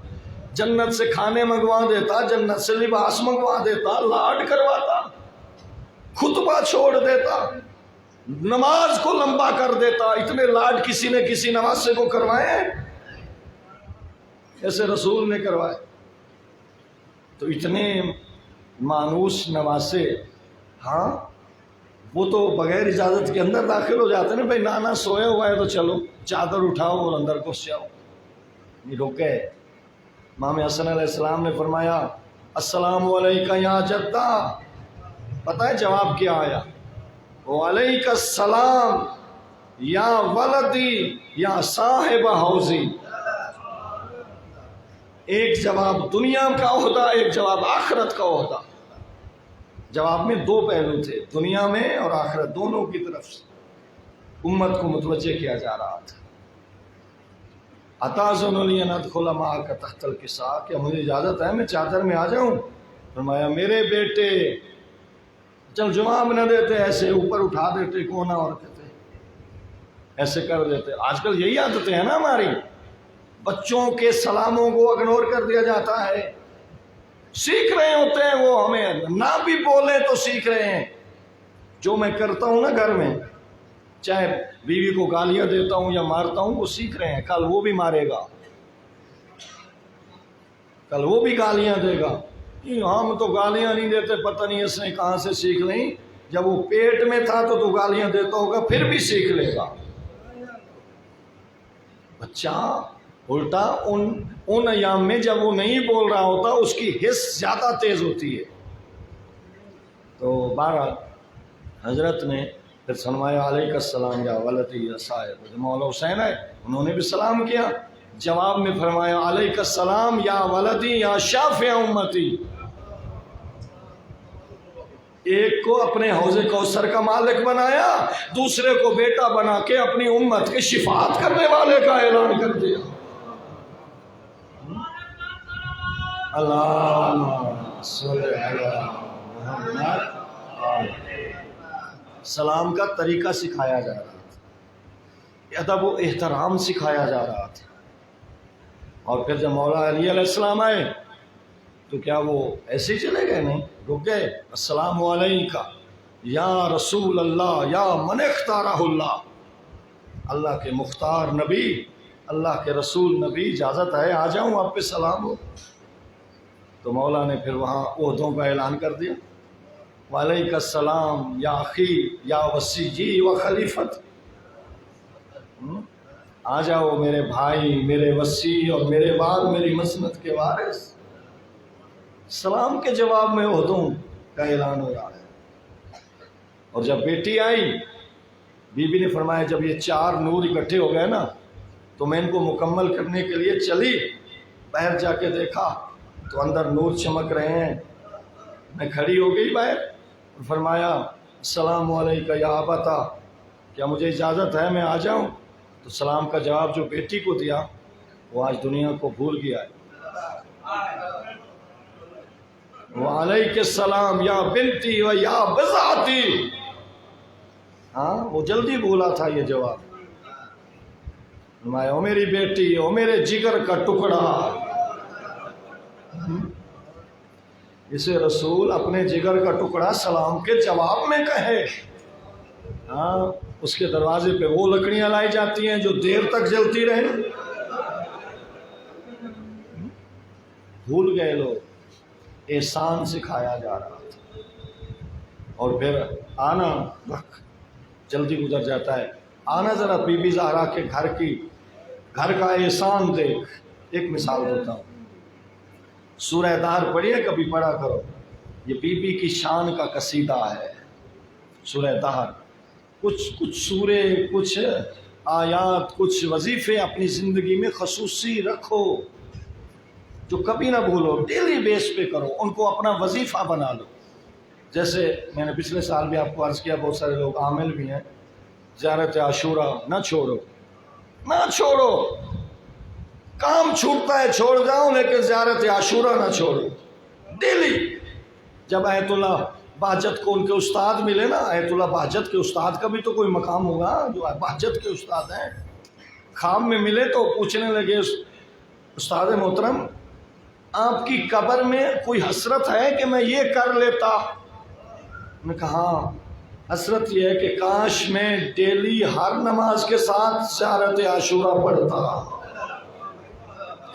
S2: جنت سے کھانے منگوا دیتا، جنت سے لباس منگوا دیتا، لاڈ کرواتا، خطبہ چھوڑ دیتا، نماز کو لمبا کر دیتا۔ اتنے لاڈ کسی نے کسی نواسے کو کروائے ایسے رسول نے کروائے؟ تو اتنے مانوس نواسے، ہاں وہ تو بغیر اجازت کے اندر داخل ہو جاتے ہیں، بھائی نانا سوئے ہوا ہے تو چلو چادر اٹھاؤ اور اندر گھس جاؤ، نہیں روکے۔ امام حسن علیہ السلام نے فرمایا السلام علیکہ یا جدہ، پتہ ہے جواب کیا آیا؟ وعلیک السلام یا ولدی یا صاحب حوضی۔ ایک جواب دنیا کا عہدہ، ایک جواب آخرت کا عہدہ۔ جواب میں دو پہلو تھے، دنیا میں اور آخرت، دونوں کی طرف سے امت کو متوجہ کیا جا رہا تھا۔ اتاذن لی ان ادخل معک تحت الکساء، کیا مجھے اجازت ہے میں چادر میں آ جاؤں؟ فرمایا میرے بیٹے، چل جواب نہ دیتے، ایسے اوپر اٹھا دیتے کونا اور کہتے ایسے کر دیتے۔ آج کل یہی عادتیں ہیں نا ہماری، بچوں کے سلاموں کو اگنور کر دیا جاتا ہے، سیکھ رہے ہوتے ہیں وہ، ہمیں نہ بھی بولیں تو سیکھ رہے ہیں۔ جو میں کرتا ہوں نا گھر میں، چاہے بیوی کو گالیاں دیتا ہوں یا مارتا ہوں، وہ سیکھ رہے ہیں، کل وہ بھی مارے گا، کل وہ بھی گالیاں دے گا۔ ہم تو گالیاں نہیں دیتے، پتہ نہیں اس نے کہاں سے سیکھ لیں، جب وہ پیٹ میں تھا تو گالیاں دیتا ہوگا، پھر بھی سیکھ لے گا بچہ۔ الٹا ان ایام میں جب وہ نہیں بول رہا ہوتا اس کی حس زیادہ تیز ہوتی ہے۔ تو بہرحال حضرت نے پھر فرمایا علیک السلام یا ولدی یا صاحب، مولا حسین ہے انہوں نے بھی سلام کیا، جواب میں فرمایا علیک السلام یا ولدی یا شافع امتی۔ ایک کو اپنے حوض کوثر کا مالک بنایا، دوسرے کو بیٹا بنا کے اپنی امت کے شفاعت کرنے والے کا اعلان کر دیا۔ اللہم صلی علی محمد۔ سلام کا طریقہ سکھایا جا رہا تھا، ادب و احترام سکھایا جا رہا تھا۔ اور پھر جب مولا علی علیہ السلام آئے تو کیا وہ ایسے ہی چلے گئے؟ نہیں، رک گئے۔ السلام علیکہ یا رسول اللہ یا من اختارہ اللہ، اللہ کے مختار نبی، اللہ کے رسول نبی، اجازت ہے آ جاؤں آپ پہ سلام ہو؟ تو مولا نے پھر وہاں عہدوں کا اعلان کر دیا، وعلیک السلام یا اخی یا وسیجی و خلیفت،
S1: آ جاؤ میرے بھائی، میرے وصی اور میرے بعد میری مسند کے وارث۔ سلام کے جواب میں عہدوں کا اعلان ہو رہا ہے۔ اور جب بیٹی آئی، بی بی نے فرمایا جب یہ 4 نور اکٹھے ہو گئے نا تو میں ان کو مکمل کرنے کے لیے چلی، باہر جا کے دیکھا تو اندر نور چمک رہے ہیں۔ میں کھڑی ہو گئی باہر، فرمایا السلام علیکم یا ابتا، کیا مجھے اجازت ہے میں آ جاؤں؟ تو سلام کا جواب جو بیٹی کو دیا وہ آج دنیا کو بھول گیا ہے۔ وعلیک السلام یا بنتی و یا بضاعتی، ہاں وہ جلدی بولا تھا یہ جواب۔ فرمایا او میری بیٹی، او میرے جگر کا ٹکڑا۔ اسے رسول اپنے جگر کا ٹکڑا سلام کے جواب میں کہے۔ ہاں اس کے دروازے پہ وہ لکڑیاں لائی جاتی ہیں جو دیر تک جلتی رہیں۔ بھول گئے لوگ، احسان سکھایا جا رہا تھا، اور پھر آنا وقت جلدی گزر جاتا ہے۔ آنا ذرا بی بی زہرا کے گھر کا احسان دیکھ۔ ایک مثال دیتا ہوں، سورہ دہر پڑھی ہے، کبھی پڑھا کرو، یہ بی بی کی شان کا قصیدہ ہے۔ سورہ دہر کچھ سورے، کچھ آیات، کچھ وظیفے اپنی زندگی میں خصوصی رکھو جو کبھی نہ بھولو، ڈیلی بیس پہ کرو، ان کو اپنا وظیفہ بنا لو۔ جیسے میں نے پچھلے سال بھی آپ کو عرض کیا، بہت سارے لوگ عامل بھی ہیں، زیارت عاشورہ نہ چھوڑو، نہ چھوڑو، کام چھوٹتا ہے چھوڑ جاؤ لیکن زیارت عاشورہ نہ چھوڑو۔ ڈیلی جب آیت اللہ بہجت کو ان کے استاد ملے نا، آیت اللہ بہجت کے استاد کا بھی تو کوئی مقام ہوگا، جو بہجت کے استاد ہیں، خواب میں ملے تو پوچھنے لگے استاد محترم آپ کی قبر میں کوئی حسرت ہے کہ میں یہ کر لیتا؟ میں کہا ہاں، حسرت یہ ہے کہ کاش میں ڈیلی ہر نماز کے ساتھ زیارت عاشورہ پڑھتا۔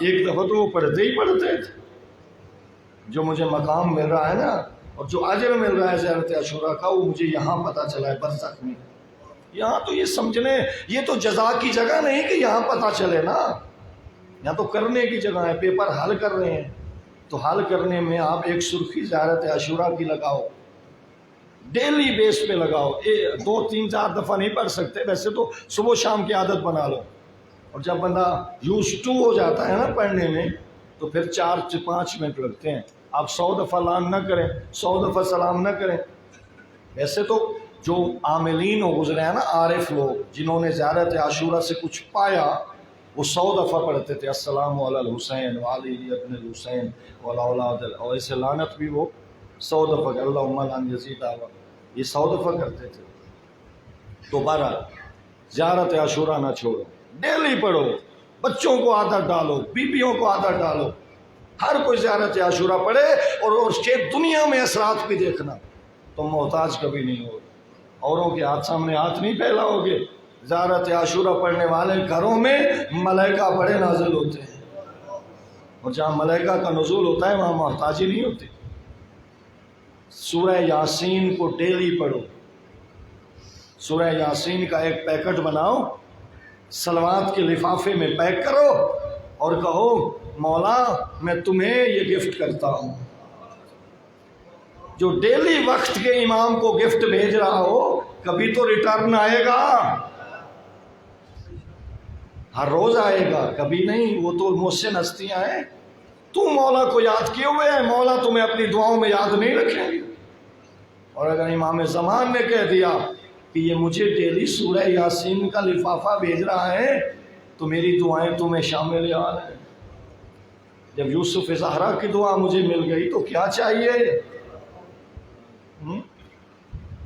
S1: ایک دفعہ تو وہ پڑھتے ہی پڑھتے تھے۔ جو مجھے مقام مل رہا ہے نا اور جو اجر مل رہا ہے زیارت عاشورہ کا، وہ مجھے یہاں پتہ چلا ہے برزخ میں۔ یہاں تو یہ سمجھنے، یہ تو جزا کی جگہ نہیں کہ یہاں پتہ چلے نا، یہاں تو کرنے کی جگہ ہے۔ پیپر حل کر رہے ہیں تو حل کرنے میں آپ ایک سرخی زیارت عاشورہ کی لگاؤ، ڈیلی بیس پہ لگاؤ۔ 2 3 4 دفعہ نہیں پڑھ سکتے، ویسے تو صبح شام کی عادت بنا لو، اور جب بندہ یوز ٹو ہو جاتا ہے نا پڑھنے میں تو پھر 4 سے 5 منٹ لگتے ہیں۔ آپ 100 دفعہ لان نہ کریں، 100 دفعہ سلام نہ کریں۔ ویسے تو جو عاملین ہو گزرے ہیں نا، عارف لوگ جنہوں نے زیارت عاشورہ سے کچھ پایا، وہ 100 دفعہ پڑھتے تھے السلام علی الحسین وعلی ابن الحسین وعلی اولاد، اور ایسے لعنت بھی وہ 100 دفعہ، اللہم لعن یزید، یہ 100 دفعہ کرتے تھے۔ دوبارہ زیارت عاشورہ نہ چھوڑو، ڈیلی پڑھو، بچوں کو عادت ڈالو، بیویوں کو عادت ڈالو، ہر کوئی زیارت عاشورہ پڑھے، اور اس کے دنیا میں اثرات بھی دیکھنا۔ تم محتاج کبھی نہیں ہو، اوروں کے ہاتھ سامنے ہاتھ نہیں پھیلاؤ گے۔ زیارت عاشورہ پڑھنے والے گھروں میں ملائکہ بڑے نازل ہوتے ہیں، اور جہاں ملائکہ کا نزول ہوتا ہے وہاں محتاجی نہیں ہوتی۔ سورہ یاسین کو ڈیلی پڑھو، سورہ یاسین کا ایک پیکٹ بناؤ، صلوات کے لفافے میں پیک کرو اور کہو مولا میں تمہیں یہ گفٹ کرتا ہوں۔ جو ڈیلی وقت کے امام کو گفٹ بھیج رہا ہو کبھی تو ریٹرن آئے گا، ہر روز آئے گا، کبھی نہیں۔ وہ تو محسن ہستیاں ہیں، تو مولا کو یاد کیے ہوئے ہے، مولا تمہیں اپنی دعاؤں میں یاد نہیں رکھیں گے۔ اور اگر امام زمان نے کہہ دیا کہ یہ مجھے ڈیلی سورہ یاسین کا لفافہ بھیج رہا ہے تو میری دعائیں تمہیں شامل حال ہیں۔ جب یوسف زہرا کی دعا مجھے مل گئی تو کیا چاہیے؟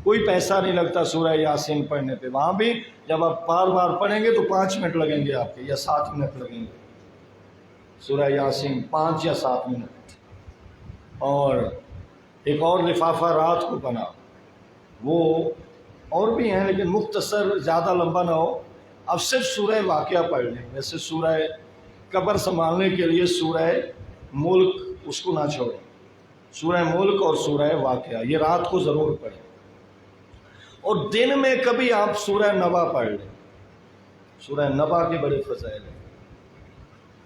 S1: کوئی پیسہ نہیں لگتا سورہ یاسین پڑھنے پہ، وہاں بھی جب آپ بار بار پڑھیں گے تو 5 منٹ لگیں گے آپ کے، یا 7 منٹ لگیں گے۔ سورہ یاسین 5 یا 7 منٹ۔ اور ایک اور لفافہ رات کو بنا، وہ اور بھی ہیں لیکن مختصر، زیادہ لمبا نہ ہو، اب صرف سورہ واقعہ پڑھ لیں۔ ویسے سورہ قبر سنبھالنے کے لیے سورہ ملک اس کو نہ چھوڑیں، سورہ ملک اور سورہ واقعہ یہ رات کو ضرور پڑھیں۔ اور دن میں کبھی آپ سورہ نبا پڑھ لیں، سورہ نبا کے بڑے فضائل ہیں،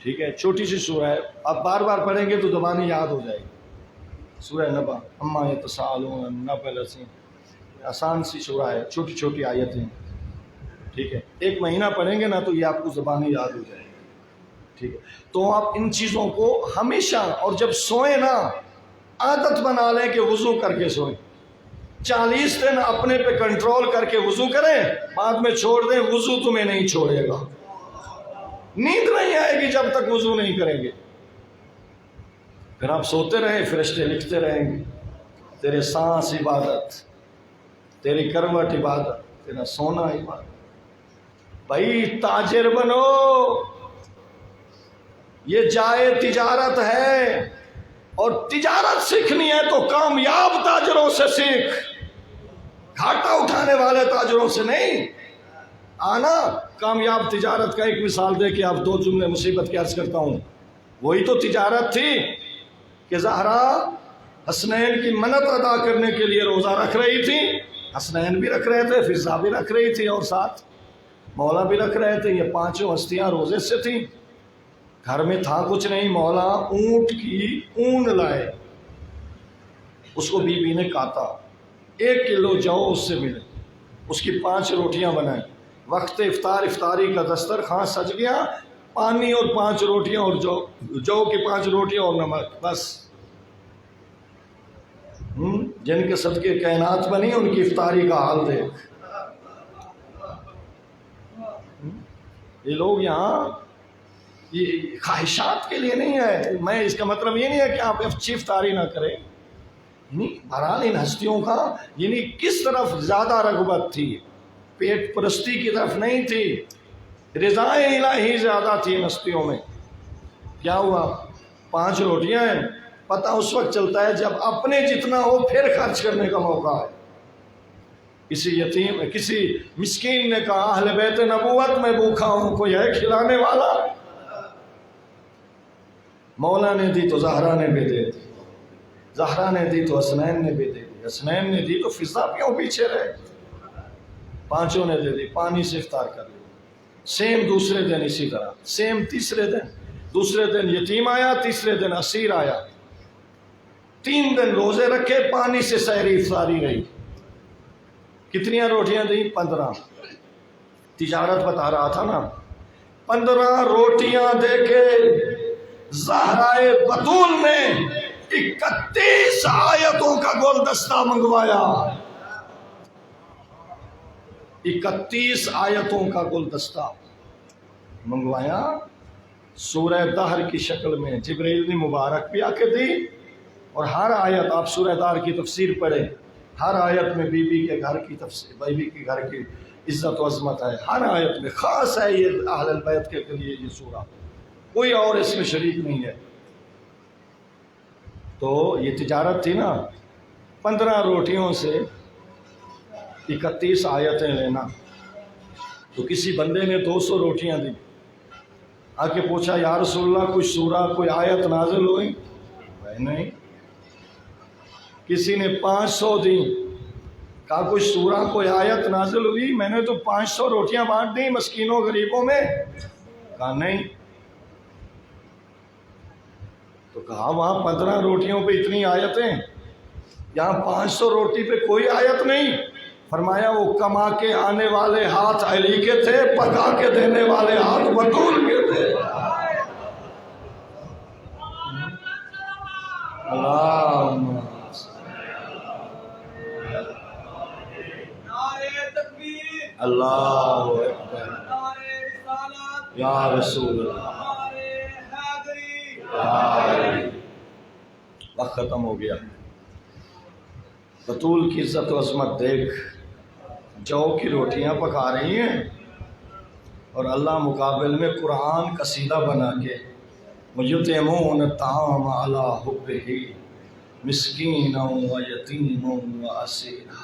S1: ٹھیک ہے، چھوٹی سی سورہ ہے، آپ بار بار پڑھیں گے تو زبانی یاد ہو جائے گی۔ سورہ نبا، اما یتساءلون النبأ العظیم، آسان سی سورہ ہے، چھوٹی چھوٹی آیتیں، ٹھیک ہے، ایک مہینہ پڑھیں گے نا تو یہ آپ کو زبانی یاد ہو جائے گی، ٹھیک ہے۔ تو آپ ان چیزوں کو ہمیشہ، اور جب سوئیں نا عادت بنا لیں کہ وضو کر کے سوئیں، 40 دن اپنے پہ کنٹرول کر کے وضو کریں، بعد میں چھوڑ دیں، وضو تمہیں نہیں چھوڑے گا، نیند نہیں آئے گی جب تک وضو نہیں کریں گے۔ پھر آپ سوتے رہیں، فرشتے لکھتے رہیں گے، تیرے سانس عبادت، تیری کروٹ عبادت، تیرا سونا عبادت۔ بھائی تاجر بنو، یہ جائے تجارت ہے، اور تجارت سیکھنی ہے تو کامیاب تاجروں سے سیکھ، گھاٹا اٹھانے والے تاجروں سے نہیں۔ آنا کامیاب تجارت کا ایک مثال دے کے آپ 2 جملے مصیبت کی عرض کرتا ہوں۔ وہی تو تجارت تھی کہ زہرا حسنین کی منت ادا کرنے کے لیے روزہ رکھ رہی تھی، حسنین بھی رکھ رہے تھے، فضا بھی رکھ رہی تھی، اور ساتھ مولا بھی رکھ رہے تھے۔ یہ 5 ہستیاں روزے سے تھیں، گھر میں تھا کچھ نہیں، مولا اونٹ کی اون لائے، اس کو بی بی نے کاٹا، 1 کلو جو اس سے ملے، اس کی 5 روٹیاں بنائیں، وقت افطاری کا دسترخوان سج گیا، پانی اور 5 روٹیاں اور جو کی 5 روٹیاں اور نمک، بس جن کے صدقے کائنات بنی ان کی افطاری کا حال دیکھ۔ یہ لوگ یہاں یہ خواہشات کے لیے نہیں ہے، میں اس کا مطلب یہ نہیں ہے کہ آپ اچھی افطاری نہ کریں، یعنی بہرحال ان ہستیوں کا یعنی کس طرف زیادہ رغبت تھی، پیٹ پرستی کی طرف نہیں تھی، رضائے الہی زیادہ تھی ان ہستیوں میں۔ کیا ہوا؟ 5 روٹیاں ہیں، پتہ اس وقت چلتا ہے جب اپنے جتنا ہو پھر خرچ کرنے کا موقع ہے۔ کسی مسکین نے کہا اہل بیت نبوت میں بھوکا ہوں، کوئی ہے کھلانے والا؟ مولا نے دی تو زہرا نے بھی دے دی، زہرا نے دی تو حسنین نے بھی دے دی، حسنین نے دی تو فضا کیوں پیچھے رہے؟ 5 نے دے دی، پانی سے افطار کر لی۔ سیم دوسرے دن اسی طرح، سیم تیسرے دن، دوسرے دن یتیم آیا، تیسرے دن اسیر آیا، 3 دن روزے رکھے، پانی سے سحری افطاری رہی۔ کتنی روٹیاں دی؟ 15۔ تجارت بتا رہا تھا نا، 15 روٹیاں دے کے زہرائے بطول نے 31 آیتوں کا گلدستہ منگوایا، 31 آیتوں کا گلدستہ منگوایا، سورہ دہر کی شکل میں جبریل نے مبارک بھی آ کے دی، اور ہر آیت آپ سورہ دہر کی تفسیر پڑھیں، ہر آیت میں بی بی کے گھر کی تفسیر، بی بی کے گھر کی عزت و عظمت ہے، ہر آیت میں خاص ہے یہ اہل البیت کے لیے یہ سورہ، کوئی اور اس میں شریک نہیں ہے۔ تو یہ تجارت تھی نا، 15 روٹیوں سے 31 آیتیں لینا۔ تو کسی بندے نے 200 روٹیاں دی، آ کے پوچھا یا رسول اللہ کوئی سورہ کوئی آیت نازل ہوئی؟ نہیں۔ کسی نے 500 دی، کہا کوئی سورہ کوئی آیت نازل ہوئی؟ میں نے تو 500 روٹیاں بانٹ دیں مسکینوں غریبوں میں، کہا نہیں۔ تو کہا وہاں 15 روٹیوں پہ اتنی آیتیں، یہاں 500 روٹی پہ کوئی آیت نہیں۔ فرمایا وہ کما کے آنے والے ہاتھ علی کے تھے، پکا کے دینے والے ہاتھ بطول کے تھے۔ اللہم اللہ اکبر یا رسول اللہ۔ وقت ختم ہو گیا۔ بطول کی عزت و عظمت دیکھ، جو کی روٹیاں پکا رہی ہیں اور اللہ مقابل میں قرآن قصیدہ بنا کے وَيُطْعِمُونَ الطَّعَامَ عَلَىٰ حُبِّهِ مِسْكِينًا وَيَتِيمًا وَأَسِيرًا۔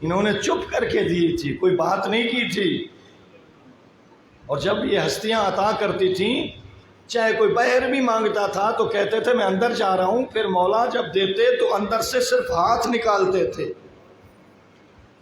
S1: انہوں نے چپ کر کے دی تھی، کوئی بات نہیں کی تھی، اور جب یہ ہستیاں عطا کرتی تھیں، چاہے کوئی بہر بھی مانگتا تھا تو کہتے تھے میں اندر جا رہا ہوں، پھر مولا جب دیتے تو اندر سے صرف ہاتھ نکالتے تھے،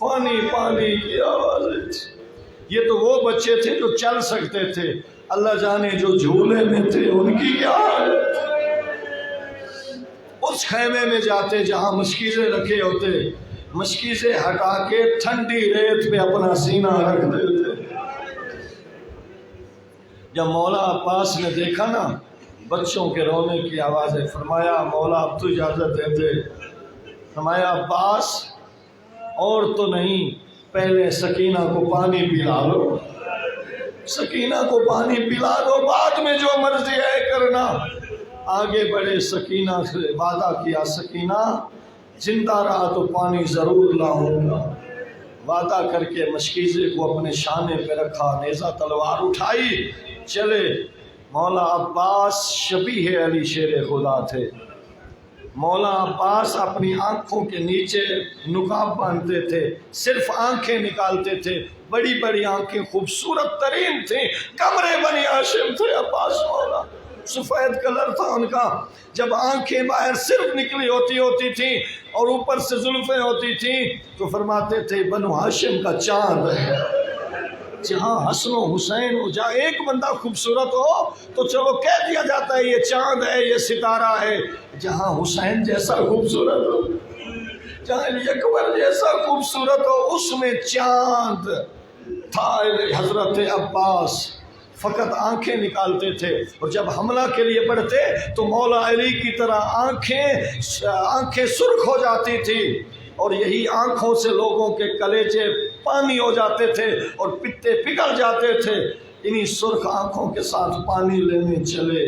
S1: پانی پانی کی آوازیں تھی۔ یہ تو وہ بچے تھے جو چل سکتے تھے، اللہ جانے جو جھولے میں تھے ان کی کیا حالت تھی۔ اس خیمے میں جاتے جہاں مشکیزیں رکھے ہوتے، مشکیزیں ہٹا کے ٹھنڈی ریت پہ اپنا سینہ رکھ دیتے۔ جب مولا عباس نے دیکھا نا بچوں کے رونے کی آوازیں، فرمایا مولا اب تو اجازت دے دے۔ فرمایا عباس اور تو نہیں، پہلے سکینہ کو پانی پلا لو، سکینہ کو پانی پلا دو، بعد میں جو مرضی ہے کرنا۔ آگے بڑھے، سکینہ سے وعدہ کیا، سکینہ زندہ رہا تو پانی ضرور لاؤں گا۔ وعدہ کر کے مشکیزے کو اپنے شانے پہ رکھا، نیزہ تلوار اٹھائی، چلے۔ مولا عباس شبیہ علی شیر خدا تھے۔ مولا عباس اپنی آنکھوں کے نیچے نقاب باندھتے تھے، صرف آنکھیں نکالتے تھے، بڑی بڑی آنکھیں خوبصورت ترین تھیں، کمرے بنی ہاشم تھے عباس مولا، سفید کلر تھا ان کا۔ جب آنکھیں باہر صرف نکلی ہوتی تھیں اور اوپر سے زلفیں ہوتی تھیں تو فرماتے تھے بنو ہاشم کا چاند ہے۔ جہاں حسن و حسین ہو، جہاں ایک بندہ خوبصورت ہو تو چلو کہہ دیا جاتا ہے یہ چاند ہے، یہ ستارہ ہے۔ جہاں حسین جیسا خوبصورت ہو، جہاں اکبر جیسا خوبصورت ہو، اس میں چاند تھا۔ حضرت عباس فقط آنکھیں نکالتے تھے، اور جب حملہ کے لیے بڑھتے تو مولا علی کی طرح آنکھیں سرخ ہو جاتی تھی، اور یہی آنکھوں سے لوگوں کے کلیجے پانی ہو جاتے تھے اور پتے پگھل جاتے تھے۔ انہی سرخ آنکھوں کے ساتھ پانی لینے چلے۔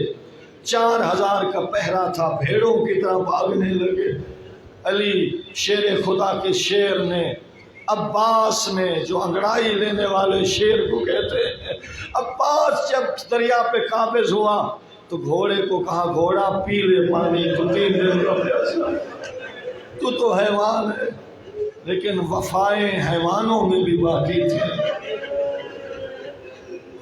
S1: 4000 کا پہرا تھا، بھیڑوں کی طرح بھاگنے لگے۔ علی شیر خدا کے شیر نے، عباس نے، جو انگڑائی لینے والے شیر کو کہتے ہیں، عباس جب دریا پہ قابض ہوا تو گھوڑے کو کہا گھوڑا پی لے پانی، تو 3 دن کا پیاسا، تو حیوان ہے، لیکن وفائیں حیوانوں میں بھی باقی تھی۔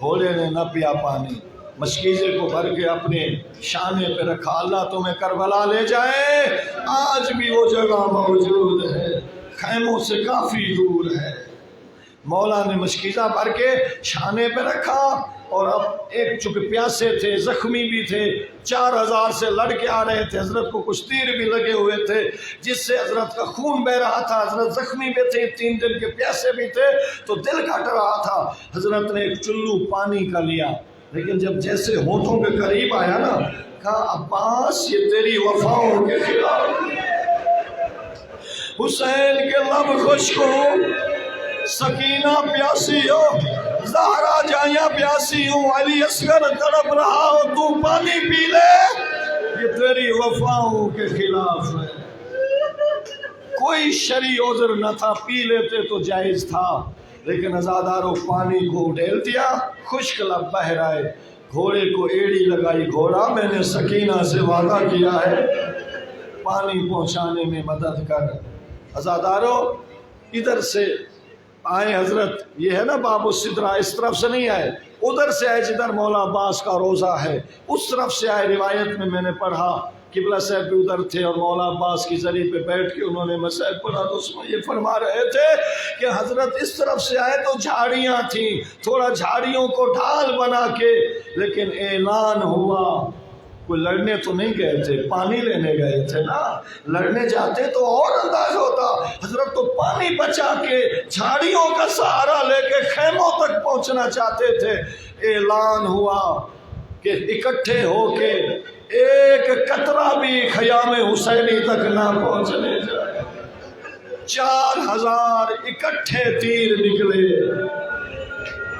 S1: گھوڑے نے نہ پیا پانی، مشکیزے کو بھر کے اپنے شانے پہ رکھا۔ اللہ تمہیں کربلا لے جائے، آج بھی وہ جگہ موجود ہے، خیموں سے کافی دور ہے۔ مولا نے مشکیزہ بھر کے شانے پہ رکھا، اور اب ایک چونکہ پیاسے تھے، زخمی بھی تھے، 4000 سے لڑ کے آ رہے تھے، حضرت کو کچھ تیر بھی لگے ہوئے تھے جس سے حضرت کا خون بہ رہا تھا، حضرت زخمی بھی تھے، 3 دن کے پیاسے بھی تھے، تو دل کٹ رہا تھا۔ حضرت نے ایک چلو پانی کا لیا، لیکن جب جیسے ہونٹوں کے قریب آیا نا، کہا عباس یہ تیری وفاؤں کے خلاف، حسین کے لب خشک ہو، سکینہ پیاسی ہو، زہرا جائیاں پیاسی ہوں، علی اصغر تڑپ رہا ہو، تو پانی پی لے، یہ تیری وفاؤں کے خلاف ہے۔ کوئی شرعی عذر نہ تھا، پی لیتے تو جائز تھا، لیکن عزاداروں پانی کو ڈھیل دیا، خشک لب بہہ رہے، گھوڑے کو ایڑی لگائی، گھوڑا میں نے سکینہ سے وعدہ کیا ہے پانی پہنچانے میں مدد کر۔ عزاداروں ادھر سے آئے، حضرت یہ ہے نا باب السدرہ، اس طرف سے نہیں آئے، ادھر سے آئے جدھر مولا عباس کا روزہ ہے، اس طرف سے آئے۔ روایت میں نے پڑھا قبلہ صاحب بھی ادھر تھے، اور مولا عباس کی زری پہ بیٹھ کے انہوں نے مسائل پڑھا، تو اس میں یہ فرما رہے تھے کہ حضرت اس طرف سے آئے تو جھاڑیاں تھیں، تھوڑا جھاڑیوں کو ڈھال بنا کے، لیکن اعلان ہوا، کوئی لڑنے تو نہیں گئے تھے، پانی لینے گئے تھے نا، لڑنے جاتے تو اور انداز ہوتا۔ حضرت تو پانی بچا کے جھاڑیوں کا سہارا لے کے خیموں تک پہنچنا چاہتے تھے۔ اعلان ہوا کہ اکٹھے ہو کے ایک قطرہ بھی خیام حسینی تک نہ پہنچنے جائے۔ 4000 اکٹھے تیر نکلے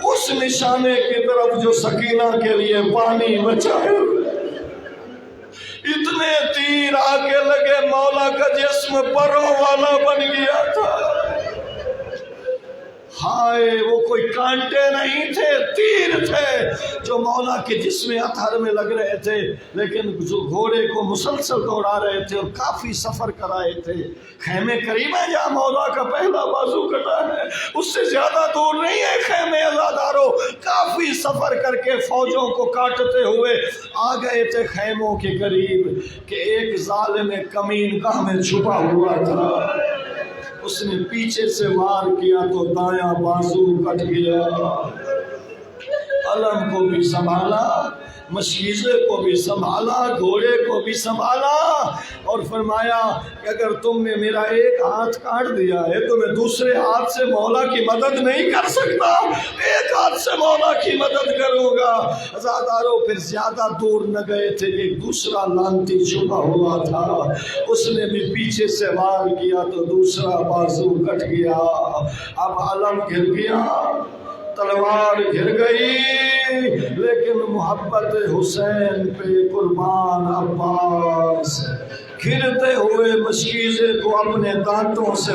S1: اس نشانے کی طرف جو سکینہ کے لیے پانی بچائے ہوئے۔ اتنے تیر آگے لگے، مولا کا جسم پروں والا بن گیا تھا۔ ہائے، وہ کوئی کانٹے نہیں تھے، تیر تھے جو مولا کے جسم اطہر میں لگ رہے تھے، لیکن جو گھوڑے کو مسلسل دوڑا رہے تھے اور کافی سفر کرائے تھے۔ خیمے قریب ہے جہاں مولا کا پہلا بازو کٹا ہے، اس سے زیادہ دور نہیں ہے خیمے عزاداروں۔ کافی سفر کر کے فوجوں کو کاٹتے ہوئے آ گئے تھے خیموں کے قریب کہ ایک ظالم کمین گاہ میں چھپا ہوا تھا۔ اس نے پیچھے سے وار کیا تو دایاں بازو کٹ گیا۔ علم کو بھی سنبھالا، مشیزے کو بھی سنبھالا، گھوڑے کو بھی سنبھالا، اور فرمایا کہ اگر تم نے میرا ایک ہاتھ کاٹ دیا ہے تو میں دوسرے ہاتھ سے مولا کی مدد نہیں کر سکتا، ایک ہاتھ سے مولا کی مدد کروں گا۔ عزادارو پھر زیادہ دور نہ گئے تھے، ایک دوسرا لانتی چھپا ہوا تھا، اس نے بھی پیچھے سے وار کیا تو دوسرا بازو کٹ گیا۔ اب علم گر گیا، تلوار گر گئی، لیکن محبت حسین پہ قربان عباس گرتے ہوئے مشیزے کو اپنے دانتوں سے